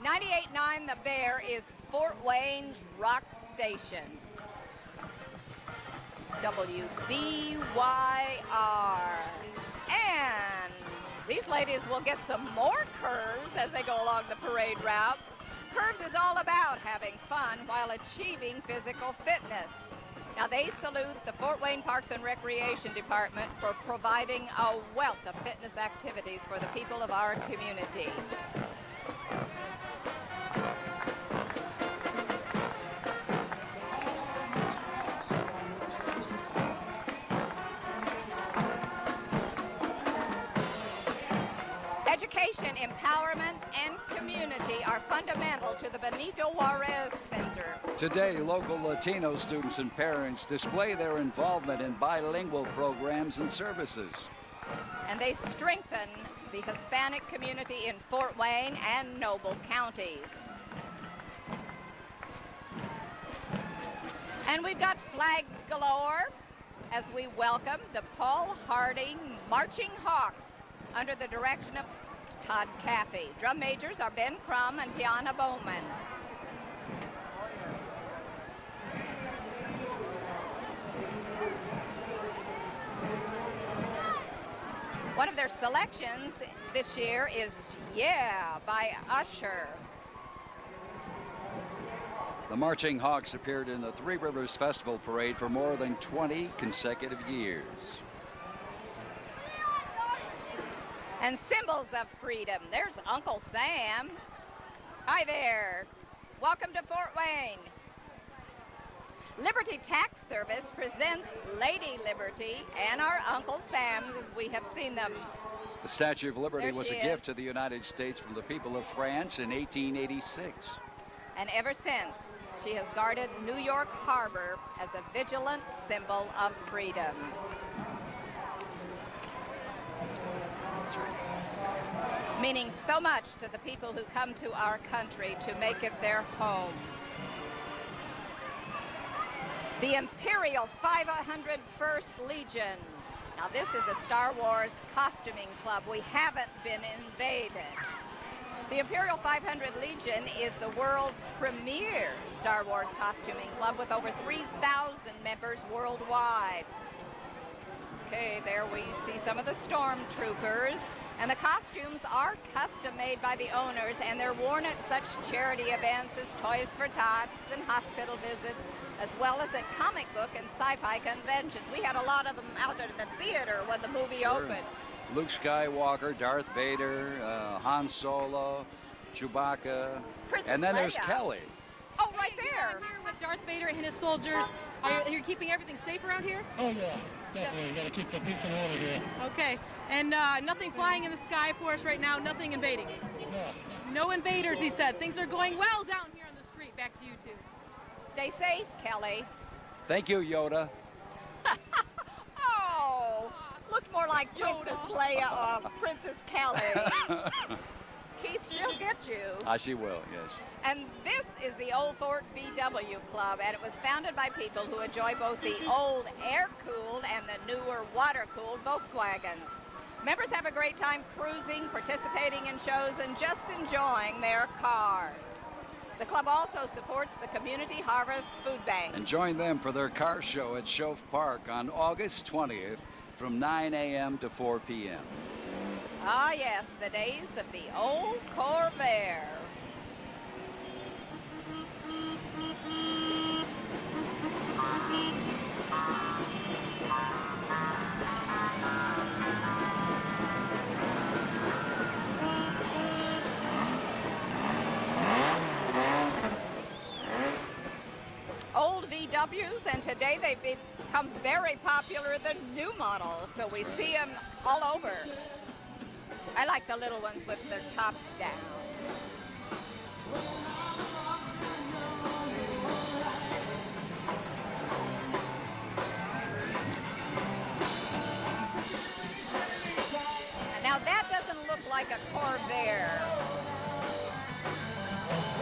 98.9 The Bear is Fort Wayne's rock station. WBYR. And these ladies will get some more curves as they go along the parade route. Curves is all about having fun while achieving physical fitness. Now, they salute the Fort Wayne Parks and Recreation Department for providing a wealth of fitness activities for the people of our community. Education, empowerment, and community are fundamental to the Benito Juarez Center. Today, local Latino students and parents display their involvement in bilingual programs and services. And they strengthen the Hispanic community in Fort Wayne and Noble counties. And we've got flags galore as we welcome the Paul Harding Marching Hawks under the direction of Todd Caffey. Drum majors are Ben Crum and Tiana Bowman. One of their selections this year is Yeah by Usher. The Marching Hawks appeared in the Three Rivers Festival Parade for more than 20 consecutive years. And symbols of freedom. There's Uncle Sam. Hi there. Welcome to Fort Wayne. Liberty Tax Service presents Lady Liberty and our Uncle Sam's as we have seen them. The Statue of Liberty There was she a is. gift to the United States from the people of France in 1886. And ever since, she has guarded New York Harbor as a vigilant symbol of freedom. Meaning so much to the people who come to our country to make it their home. The Imperial 501st Legion. Now this is a Star Wars costuming club. We haven't been invaded. The Imperial 500 Legion is the world's premier Star Wars costuming club with over 3,000 members worldwide. Okay, there we see some of the stormtroopers. And the costumes are custom made by the owners, and they're worn at such charity events as Toys for Tots and hospital visits, as well as at comic book and sci-fi conventions. We had a lot of them out at the theater when the movie opened. Luke Skywalker, Darth Vader, Han Solo, Chewbacca, Princess and then there's Leia. Kelly. Oh, right there. I'm here with Darth Vader and his soldiers. Are you keeping everything safe around here? Oh, yeah, definitely. Got to keep the peace and order here. Okay. And nothing flying in the sky for us right now, nothing invading. No invaders, he said. Things are going well down here on the street. Back to you two. Stay safe, Kelly. Thank you, Yoda. Oh, looked more like Princess Leia or Princess Kelly. Keith, she'll get you. She will, yes. And this is the Old Fort VW Club, and it was founded by people who enjoy both the old air-cooled and the newer water-cooled Volkswagens. Members have a great time cruising, participating in shows, and just enjoying their cars. The club also supports the Community Harvest Food Bank. And join them for their car show at Shove Park on August 20th from 9 a.m. to 4 p.m. Ah, yes, the days of the old Corvair. Old VWs, and today they've become very popular, the new models, so we see them all over. I like the little ones with their tops down. Now that doesn't look like a Corvair.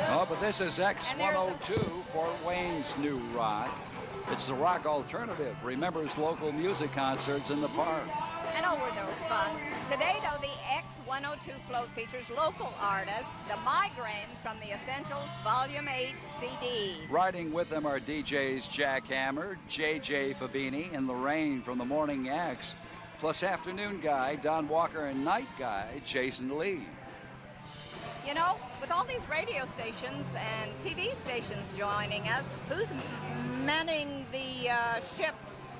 Oh, but this is X102, Fort Wayne's new rock. It's the rock alternative. Remembers local music concerts in the park. I know where those fun. Today, though, the X102 float features local artists, the Migraines from the Essentials Volume 8 CD. Riding with them are DJs Jack Hammer, JJ Fabini, and Lorraine from the Morning X, plus afternoon guy Don Walker and night guy Jason Lee. You know, with all these radio stations and TV stations joining us, who's manning the ship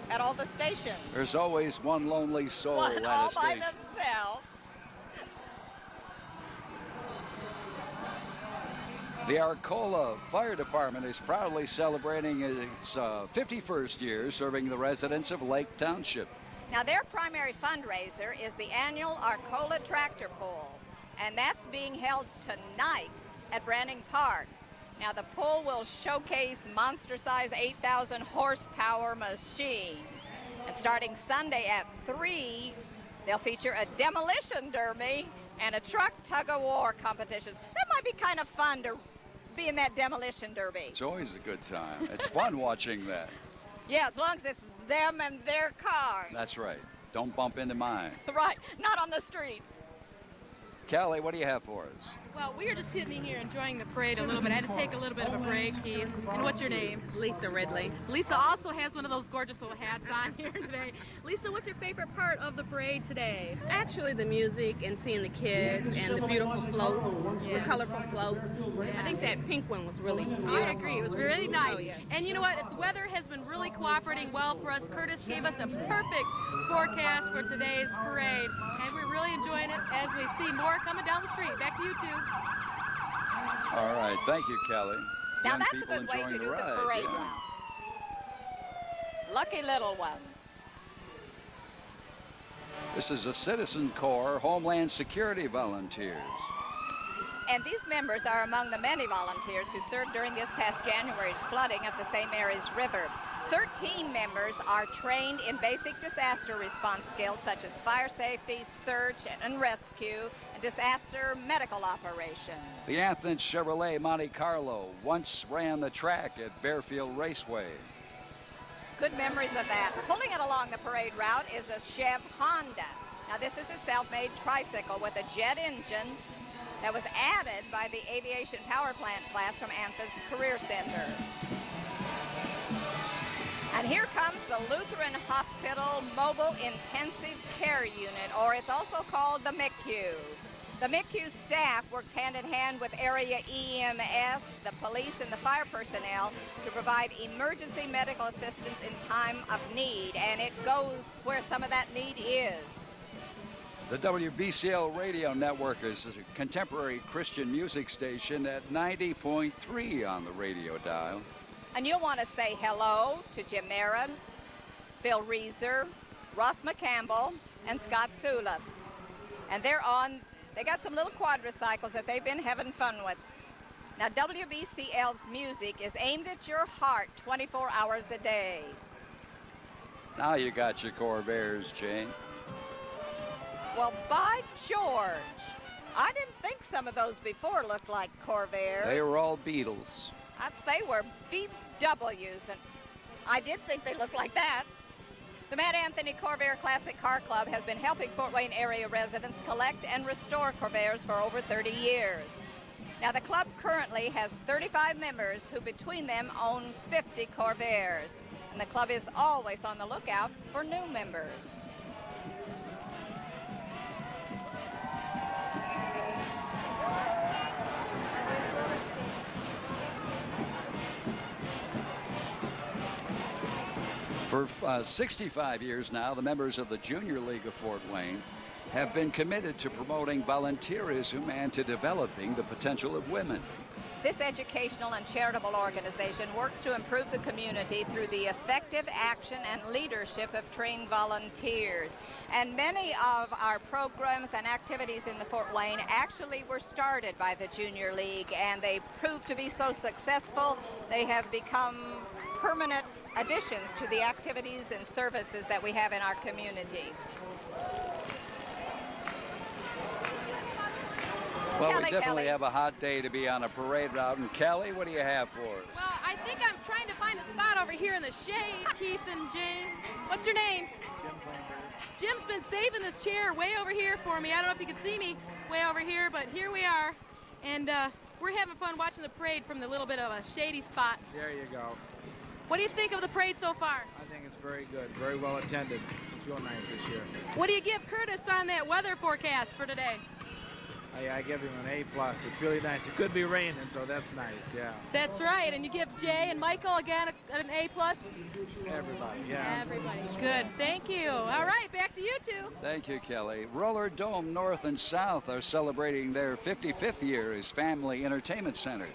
at all the stations? There's always one lonely soul One at all a by station. themselves. The Arcola Fire Department is proudly celebrating its 51st year serving the residents of Lake Township. Now, their primary fundraiser is the annual Arcola Tractor Pull, and that's being held tonight at Branning Park. Now, the pull will showcase monster-size 8,000 horsepower machines. And starting Sunday at 3, they'll feature a demolition derby and a truck tug-of-war competition. That might be kind of fun to be in that demolition derby. It's always a good time. It's fun watching that. Yeah, as long as it's them and their cars. That's right. Don't bump into mine. Right, not on the streets. Kelly, what do you have for us? Well, we are just sitting here enjoying the parade a little bit. I had to take a little bit of a break, Keith. And what's your name? Lisa Ridley. Lisa also has one of those gorgeous little hats on here today. Lisa, what's your favorite part of the parade today? Actually, the music and seeing the kids and the beautiful floats, the colorful floats. I think that pink one was really beautiful. I would agree. It was really nice. Oh, yeah. And you know what? The weather has been really cooperating well for us. Curtis gave us a perfect forecast for today's parade, and we're really enjoying it as we see more coming down the street. Back to you two. All right, thank you, Kelly. Now Young that's a people good way to enjoying do the ride, parade yeah. route. Lucky little ones. This is a Citizen Corps Homeland Security volunteers. And these members are among the many volunteers who served during this past January's flooding of the St. Mary's River. 13 members are trained in basic disaster response skills such as fire safety, search and rescue, and disaster medical operations. The Athens Chevrolet Monte Carlo once ran the track at Bearfield Raceway. Good memories of that. Pulling it along the parade route is a Chev Honda. Now this is a self-made tricycle with a jet engine that was added by the Aviation Power Plant class from ANFA's Career Center. And here comes the Lutheran Hospital Mobile Intensive Care Unit, or it's also called the MICU. The MICU staff works hand-in-hand with area EMS, the police, and the fire personnel to provide emergency medical assistance in time of need, and it goes where some of that need is. The WBCL radio network is a contemporary Christian music station at 90.3 on the radio dial. And you'll want to say hello to Jim Marin, Phil Reeser, Ross McCampbell, and Scott Zulif. And they got some little quadricycles that they've been having fun with. Now, WBCL's music is aimed at your heart 24 hours a day. Now you got your Corvairs, Jane. Well, by George, I didn't think some of those before looked like Corvairs. They were all Beatles. They were BWs, and I did think they looked like that. The Matt Anthony Corvair Classic Car Club has been helping Fort Wayne area residents collect and restore Corvairs for over 30 years. Now, the club currently has 35 members who between them own 50 Corvairs, and the club is always on the lookout for new members. For 65 years now, the members of the Junior League of Fort Wayne have been committed to promoting volunteerism and to developing the potential of women. This educational and charitable organization works to improve the community through the effective action and leadership of trained volunteers. And many of our programs and activities in the Fort Wayne actually were started by the Junior League, and they proved to be so successful, they have become permanent additions to the activities and services that we have in our community. Well, Kelly, we definitely Kelly. have a hot day to be on a parade route. And Kelly, what do you have for us? Well, I think I'm trying to find a spot over here in the shade, Keith and Jane. What's your name? Jim Kleinberg. Jim's been saving this chair way over here for me. I don't know if you can see me way over here, but here we are. And we're having fun watching the parade from the little bit of a shady spot. There you go. What do you think of the parade so far? I think it's very good, very well attended. It's real nice this year. What do you give Curtis on that weather forecast for today? I give him an A+. It's really nice. It could be raining, so that's nice, yeah. That's right. And you give Jay and Michael again an A+? Everybody, yeah. Everybody. Good. Thank you. All right, back to you two. Thank you, Kelly. Roller Dome North and South are celebrating their 55th year as family entertainment centers.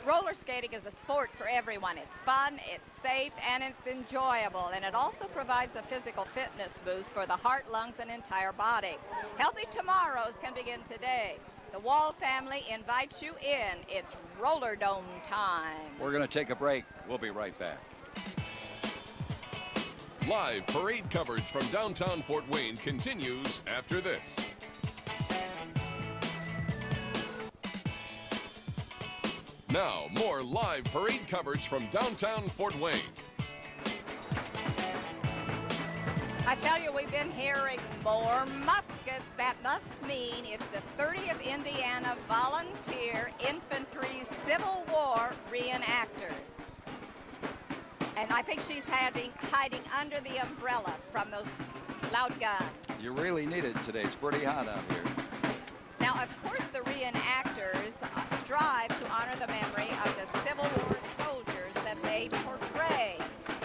Roller skating is a sport for everyone. It's fun, it's safe, and it's enjoyable. And it also provides a physical fitness boost for the heart, lungs, and entire body. Healthy Tomorrows can begin today. The Wall family invites you in. It's Roller Dome time. We're going to take a break. We'll be right back. Live parade coverage from downtown Fort Wayne continues after this. Now, more live parade coverage from downtown Fort Wayne. I tell you, we've been hearing more muskets. That must mean it's the 30th Indiana Volunteer Infantry Civil War reenactors. And I think she's hiding under the umbrella from those loud guns. You really need it today. It's pretty hot out here. Now, of course, the reenactors strive to honor the memory of the Civil War soldiers that they portray.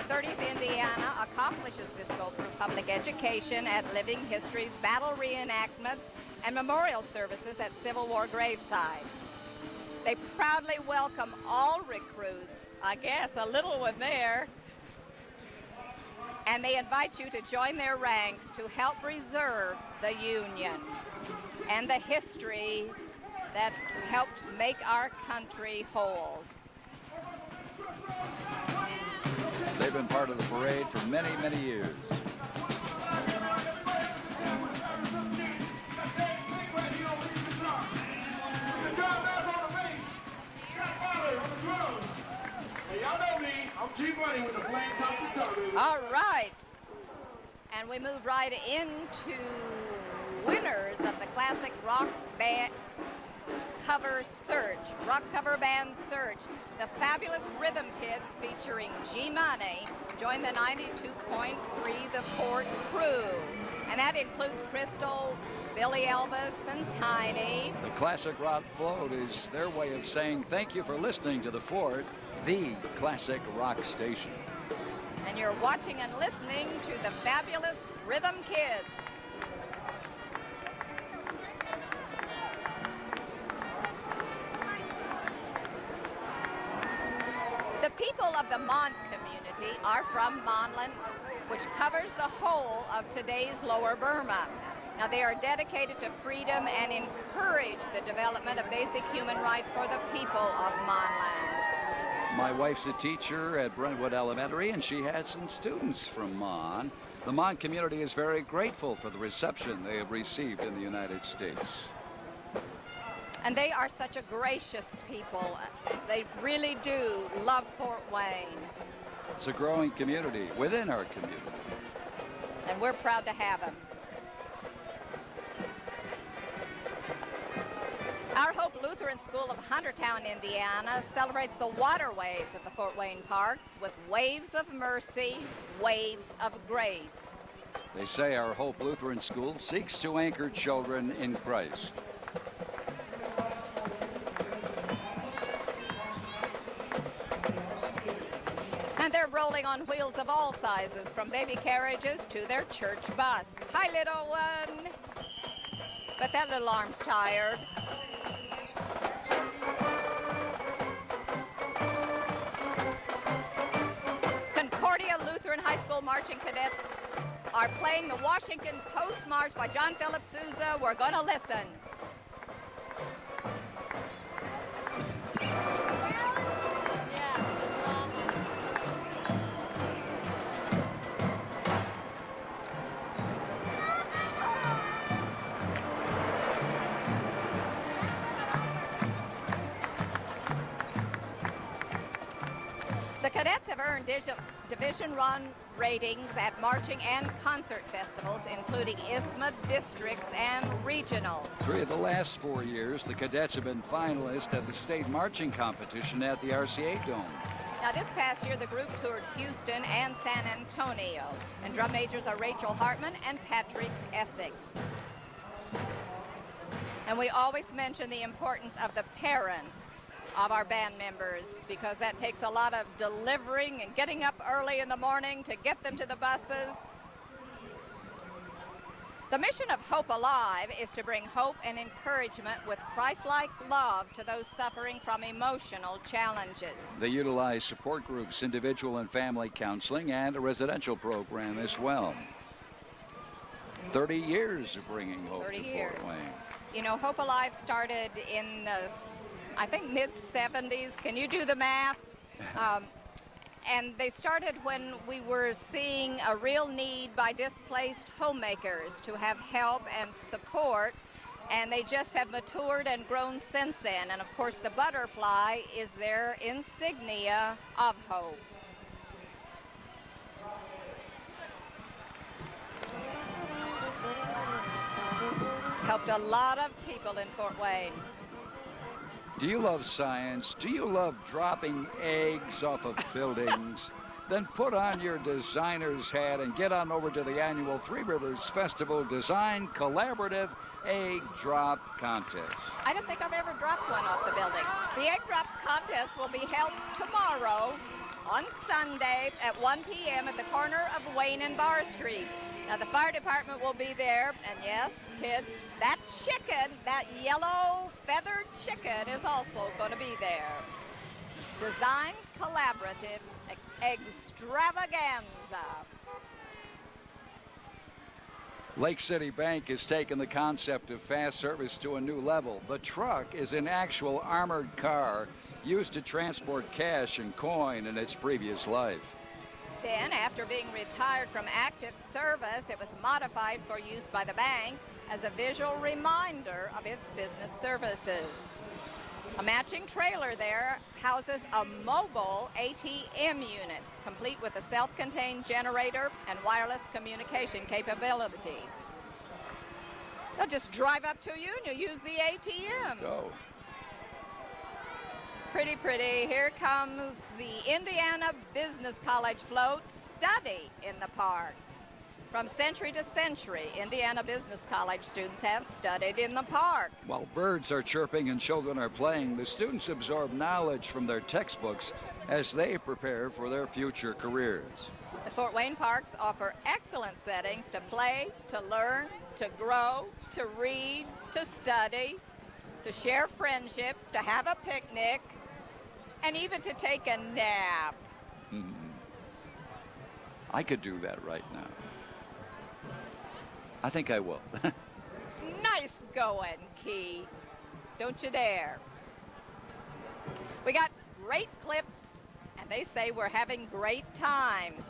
30th Indiana accomplishes this goal through public education at Living History's battle reenactments and memorial services at Civil War gravesites. They proudly welcome all recruits. I guess a little one there. And they invite you to join their ranks to help preserve the Union and the history that helped make our country whole. They've been part of the parade for many, many years. All right. And we move right into winners of the Classic Rock Band Cover Search, Rock Cover Band Search. The Fabulous Rhythm Kids featuring G-Money join the 92.3 The Fort crew. And that includes Crystal, Billy Elvis, and Tiny. The Classic Rock Float is their way of saying thank you for listening to The Fort, the classic rock station. And you're watching and listening to the Fabulous Rhythm Kids. The people of the Mon community are from Monland, which covers the whole of today's Lower Burma. Now, they are dedicated to freedom and encourage the development of basic human rights for the people of Monland. My wife's a teacher at Brentwood Elementary, and she had some students from Mon. The Mon community is very grateful for the reception they have received in the United States. And they are such a gracious people. They really do love Fort Wayne. It's a growing community within our community. And we're proud to have them. Our Hope Lutheran School of Huntertown, Indiana celebrates the waterways at the Fort Wayne Parks with waves of mercy, waves of grace. They say our Hope Lutheran School seeks to anchor children in Christ. And they're rolling on wheels of all sizes, from baby carriages to their church bus. Hi, little one. But that little arm's tired. Concordia Lutheran High School marching cadets are playing the Washington Post March by John Philip Sousa. We're going to listen. The cadets have earned Division I ratings at marching and concert festivals, including ISMA districts and regionals. 3 of the last 4 years, the cadets have been finalists at the state marching competition at the RCA Dome. Now, this past year, the group toured Houston and San Antonio, and drum majors are Rachel Hartman and Patrick Essex. And we always mention the importance of the parents of our band members, because that takes a lot of delivering and getting up early in the morning to get them to the buses. The mission of Hope Alive is to bring hope and encouragement with Christ-like love to those suffering from emotional challenges. They utilize support groups, individual and family counseling, and a residential program as well. 30 years of bringing hope to Fort Wayne. You know, Hope Alive started in the I think mid-70s. Can you do the math? And they started when we were seeing a real need by displaced homemakers to have help and support, and they just have matured and grown since then. And of course, the butterfly is their insignia of hope. Helped a lot of people in Fort Wayne. Do you love science? Do you love dropping eggs off of buildings? Then put on your designer's hat and get on over to the annual Three Rivers Festival Design Collaborative Egg Drop Contest. I don't think I've ever dropped one off the building. The egg drop contest will be held tomorrow on Sunday at 1 p.m. at the corner of Wayne and Bar Street. Now, the fire department will be there, and yes, kids, that chicken, that yellow feathered chicken is also going to be there. Design Collaborative Extravaganza. Lake City Bank has taken the concept of fast service to a new level. The truck is an actual armored car used to transport cash and coin in its previous life. Then, after being retired from active service, it was modified for use by the bank as a visual reminder of its business services. A matching trailer there houses a mobile ATM unit, complete with a self-contained generator and wireless communication capability. They'll just drive up to you and you use the ATM. Go. Pretty, pretty. Here comes the Indiana Business College float, Study in the Park. From century to century, Indiana Business College students have studied in the park. While birds are chirping and children are playing, the students absorb knowledge from their textbooks as they prepare for their future careers. The Fort Wayne parks offer excellent settings to play, to learn, to grow, to read, to study, to share friendships, to have a picnic, and even to take a nap. I could do that right now. I think I will. Nice going, Key. Don't you dare. We got Great Clips, and they say we're having great times.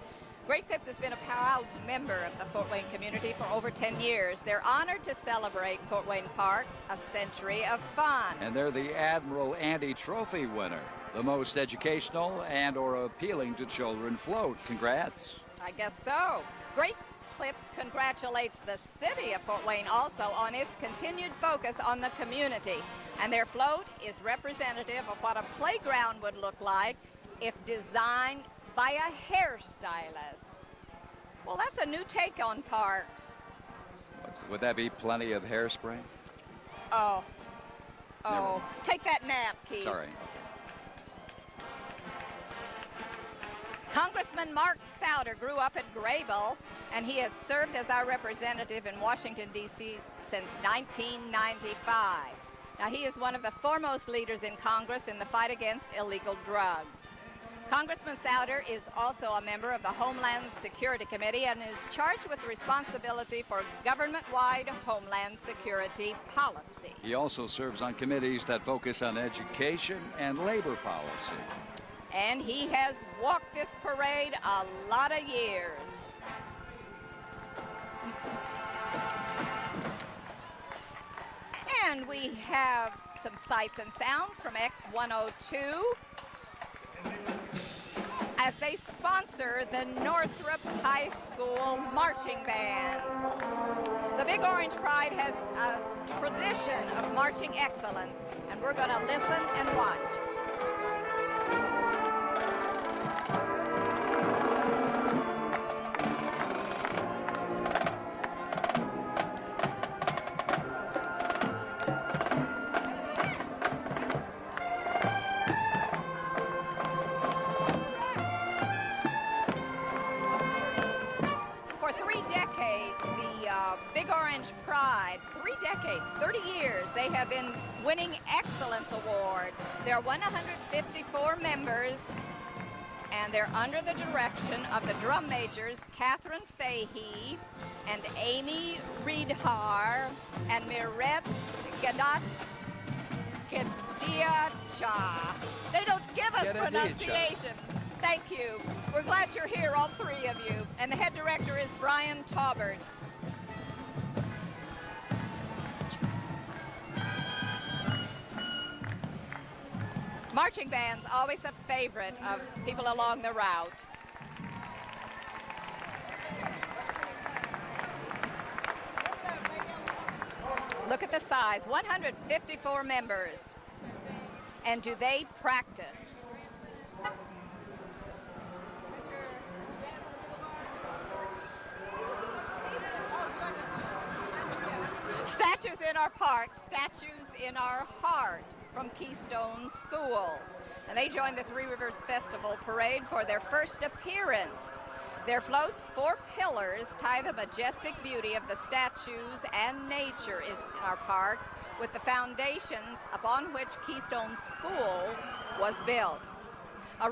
Great Clips has been a proud member of the Fort Wayne community for over 10 years. They're honored to celebrate Fort Wayne Parks, a century of fun. And they're the Admiral Andy Trophy winner, the most educational and or appealing to children float. Congrats. I guess so. Great Clips congratulates the city of Fort Wayne also on its continued focus on the community. And their float is representative of what a playground would look like if designed by a hairstylist. Well, that's a new take on parks. Would that be plenty of hairspray? Oh. Take that nap, Keith. Sorry. Congressman Mark Souder grew up at Grayville, and he has served as our representative in Washington, D.C. since 1995. Now, he is one of the foremost leaders in Congress in the fight against illegal drugs. Congressman Souder is also a member of the Homeland Security Committee and is charged with the responsibility for government-wide Homeland Security policy. He also serves on committees that focus on education and labor policy. And he has walked this parade a lot of years. And we have some sights and sounds from X102 as they sponsor the Northrop High School Marching Band. The Big Orange Pride has a tradition of marching excellence, and we're going to listen and watch. For 3 decades, the Big Orange Pride, 3 decades, 30 years, they have been winning excellence awards. There are 154 members, and they're under the direction of the drum majors Catherine Fahey and Amy Reedhar and Miret Gadiacha. They don't give us pronunciation. Thank you. We're glad you're here, all 3 of you. And the head director is Brian Taubert. Marching band's always a favorite of people along the route. Look at the size, 154 members. And do they practice? Statues in our parks, statues in our heart from Keystone Schools. and they joined the Three Rivers Festival Parade for their first appearance. Their floats, 4 pillars, tie the majestic beauty of the statues and nature in our parks with the foundations upon which Keystone School was built. A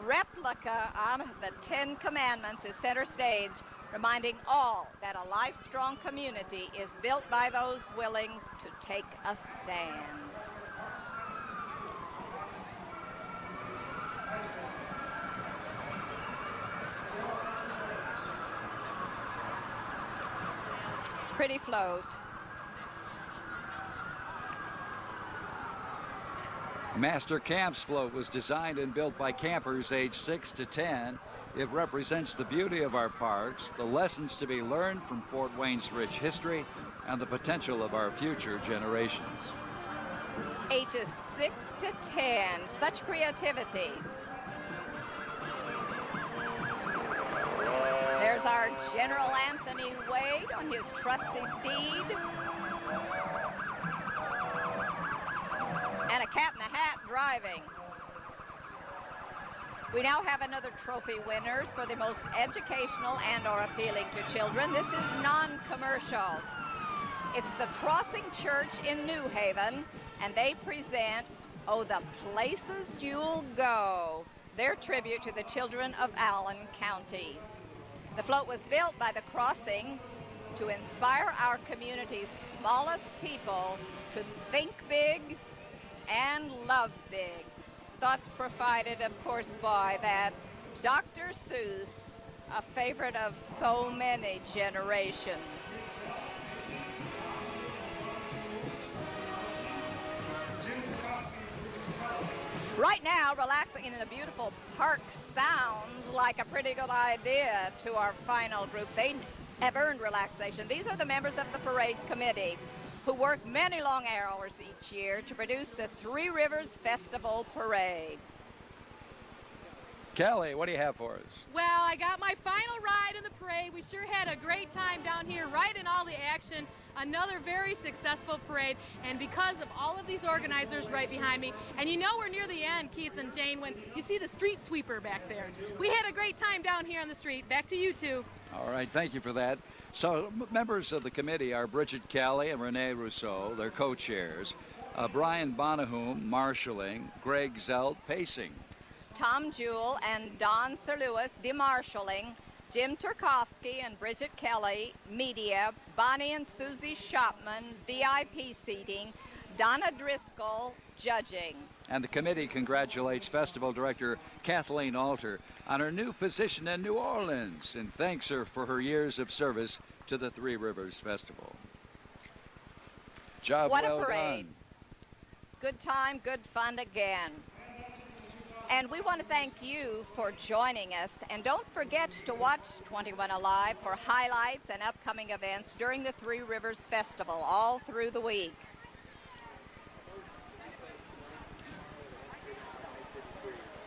replica of the 10 Commandments is center stage, reminding all that a life-strong community is built by those willing to take a stand. Pretty float. Master Camps float was designed and built by campers aged 6 to 10. It represents the beauty of our parks, the lessons to be learned from Fort Wayne's rich history, and the potential of our future generations. Ages 6 to 10, such creativity. There's our General Anthony Wade on his trusty steed. And a cat in a hat driving. We now have another trophy winners for the most educational and or appealing to children. This is non-commercial. It's the Crossing Church in New Haven, and they present Oh, the Places You'll Go, their tribute to the children of Allen County. The float was built by the Crossing to inspire our community's smallest people to think big and love big. Thoughts provided, of course, by that Dr. Seuss, a favorite of so many generations. Right now, relaxing in a beautiful park sounds like a pretty good idea to our final group. They have earned relaxation. These are the members of the parade committee who work many long hours each year to produce the Three Rivers Festival Parade. Kelly, what do you have for us? Well, I got my final ride in the parade. We sure had a great time down here, right in all the action. Another very successful parade, and because of all of these organizers right behind me, and you know we're near the end, Keith and Jane, when you see the street sweeper back there. We had a great time down here on the street. Back to you two. All right, thank you for that. So members of the committee are Bridget Kelly and Renee Rousseau, their co-chairs, Brian Bonahum, marshalling, Greg Zelt, pacing. Tom Jewell and Don Sir Lewis, demarshalling, Jim Turkowski and Bridget Kelly, media, Bonnie and Susie Shopman, VIP seating, Donna Driscoll, judging. And the committee congratulates Festival Director Kathleen Alter on her new position in New Orleans and thanks her for her years of service to the Three Rivers Festival. Job what well a parade. done. Good time, good fun again. And we want to thank you for joining us. And don't forget to watch 21 Alive for highlights and upcoming events during the Three Rivers Festival all through the week.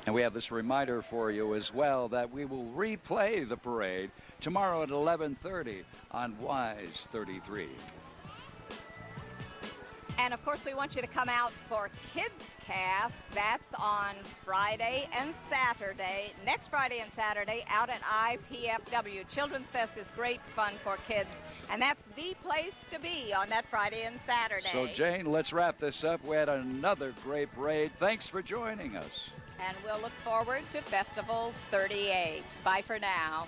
And we have this reminder for you as well that we will replay the parade tomorrow at 11:30 on WISE 33. And of course, we want you to come out for Kids Cast. That's on Friday and Saturday. Next Friday and Saturday out at IPFW. Children's Fest is great fun for kids. And that's the place to be on that Friday and Saturday. So, Jane, let's wrap this up. We had another great parade. Thanks for joining us. And we'll look forward to Festival 38. Bye for now.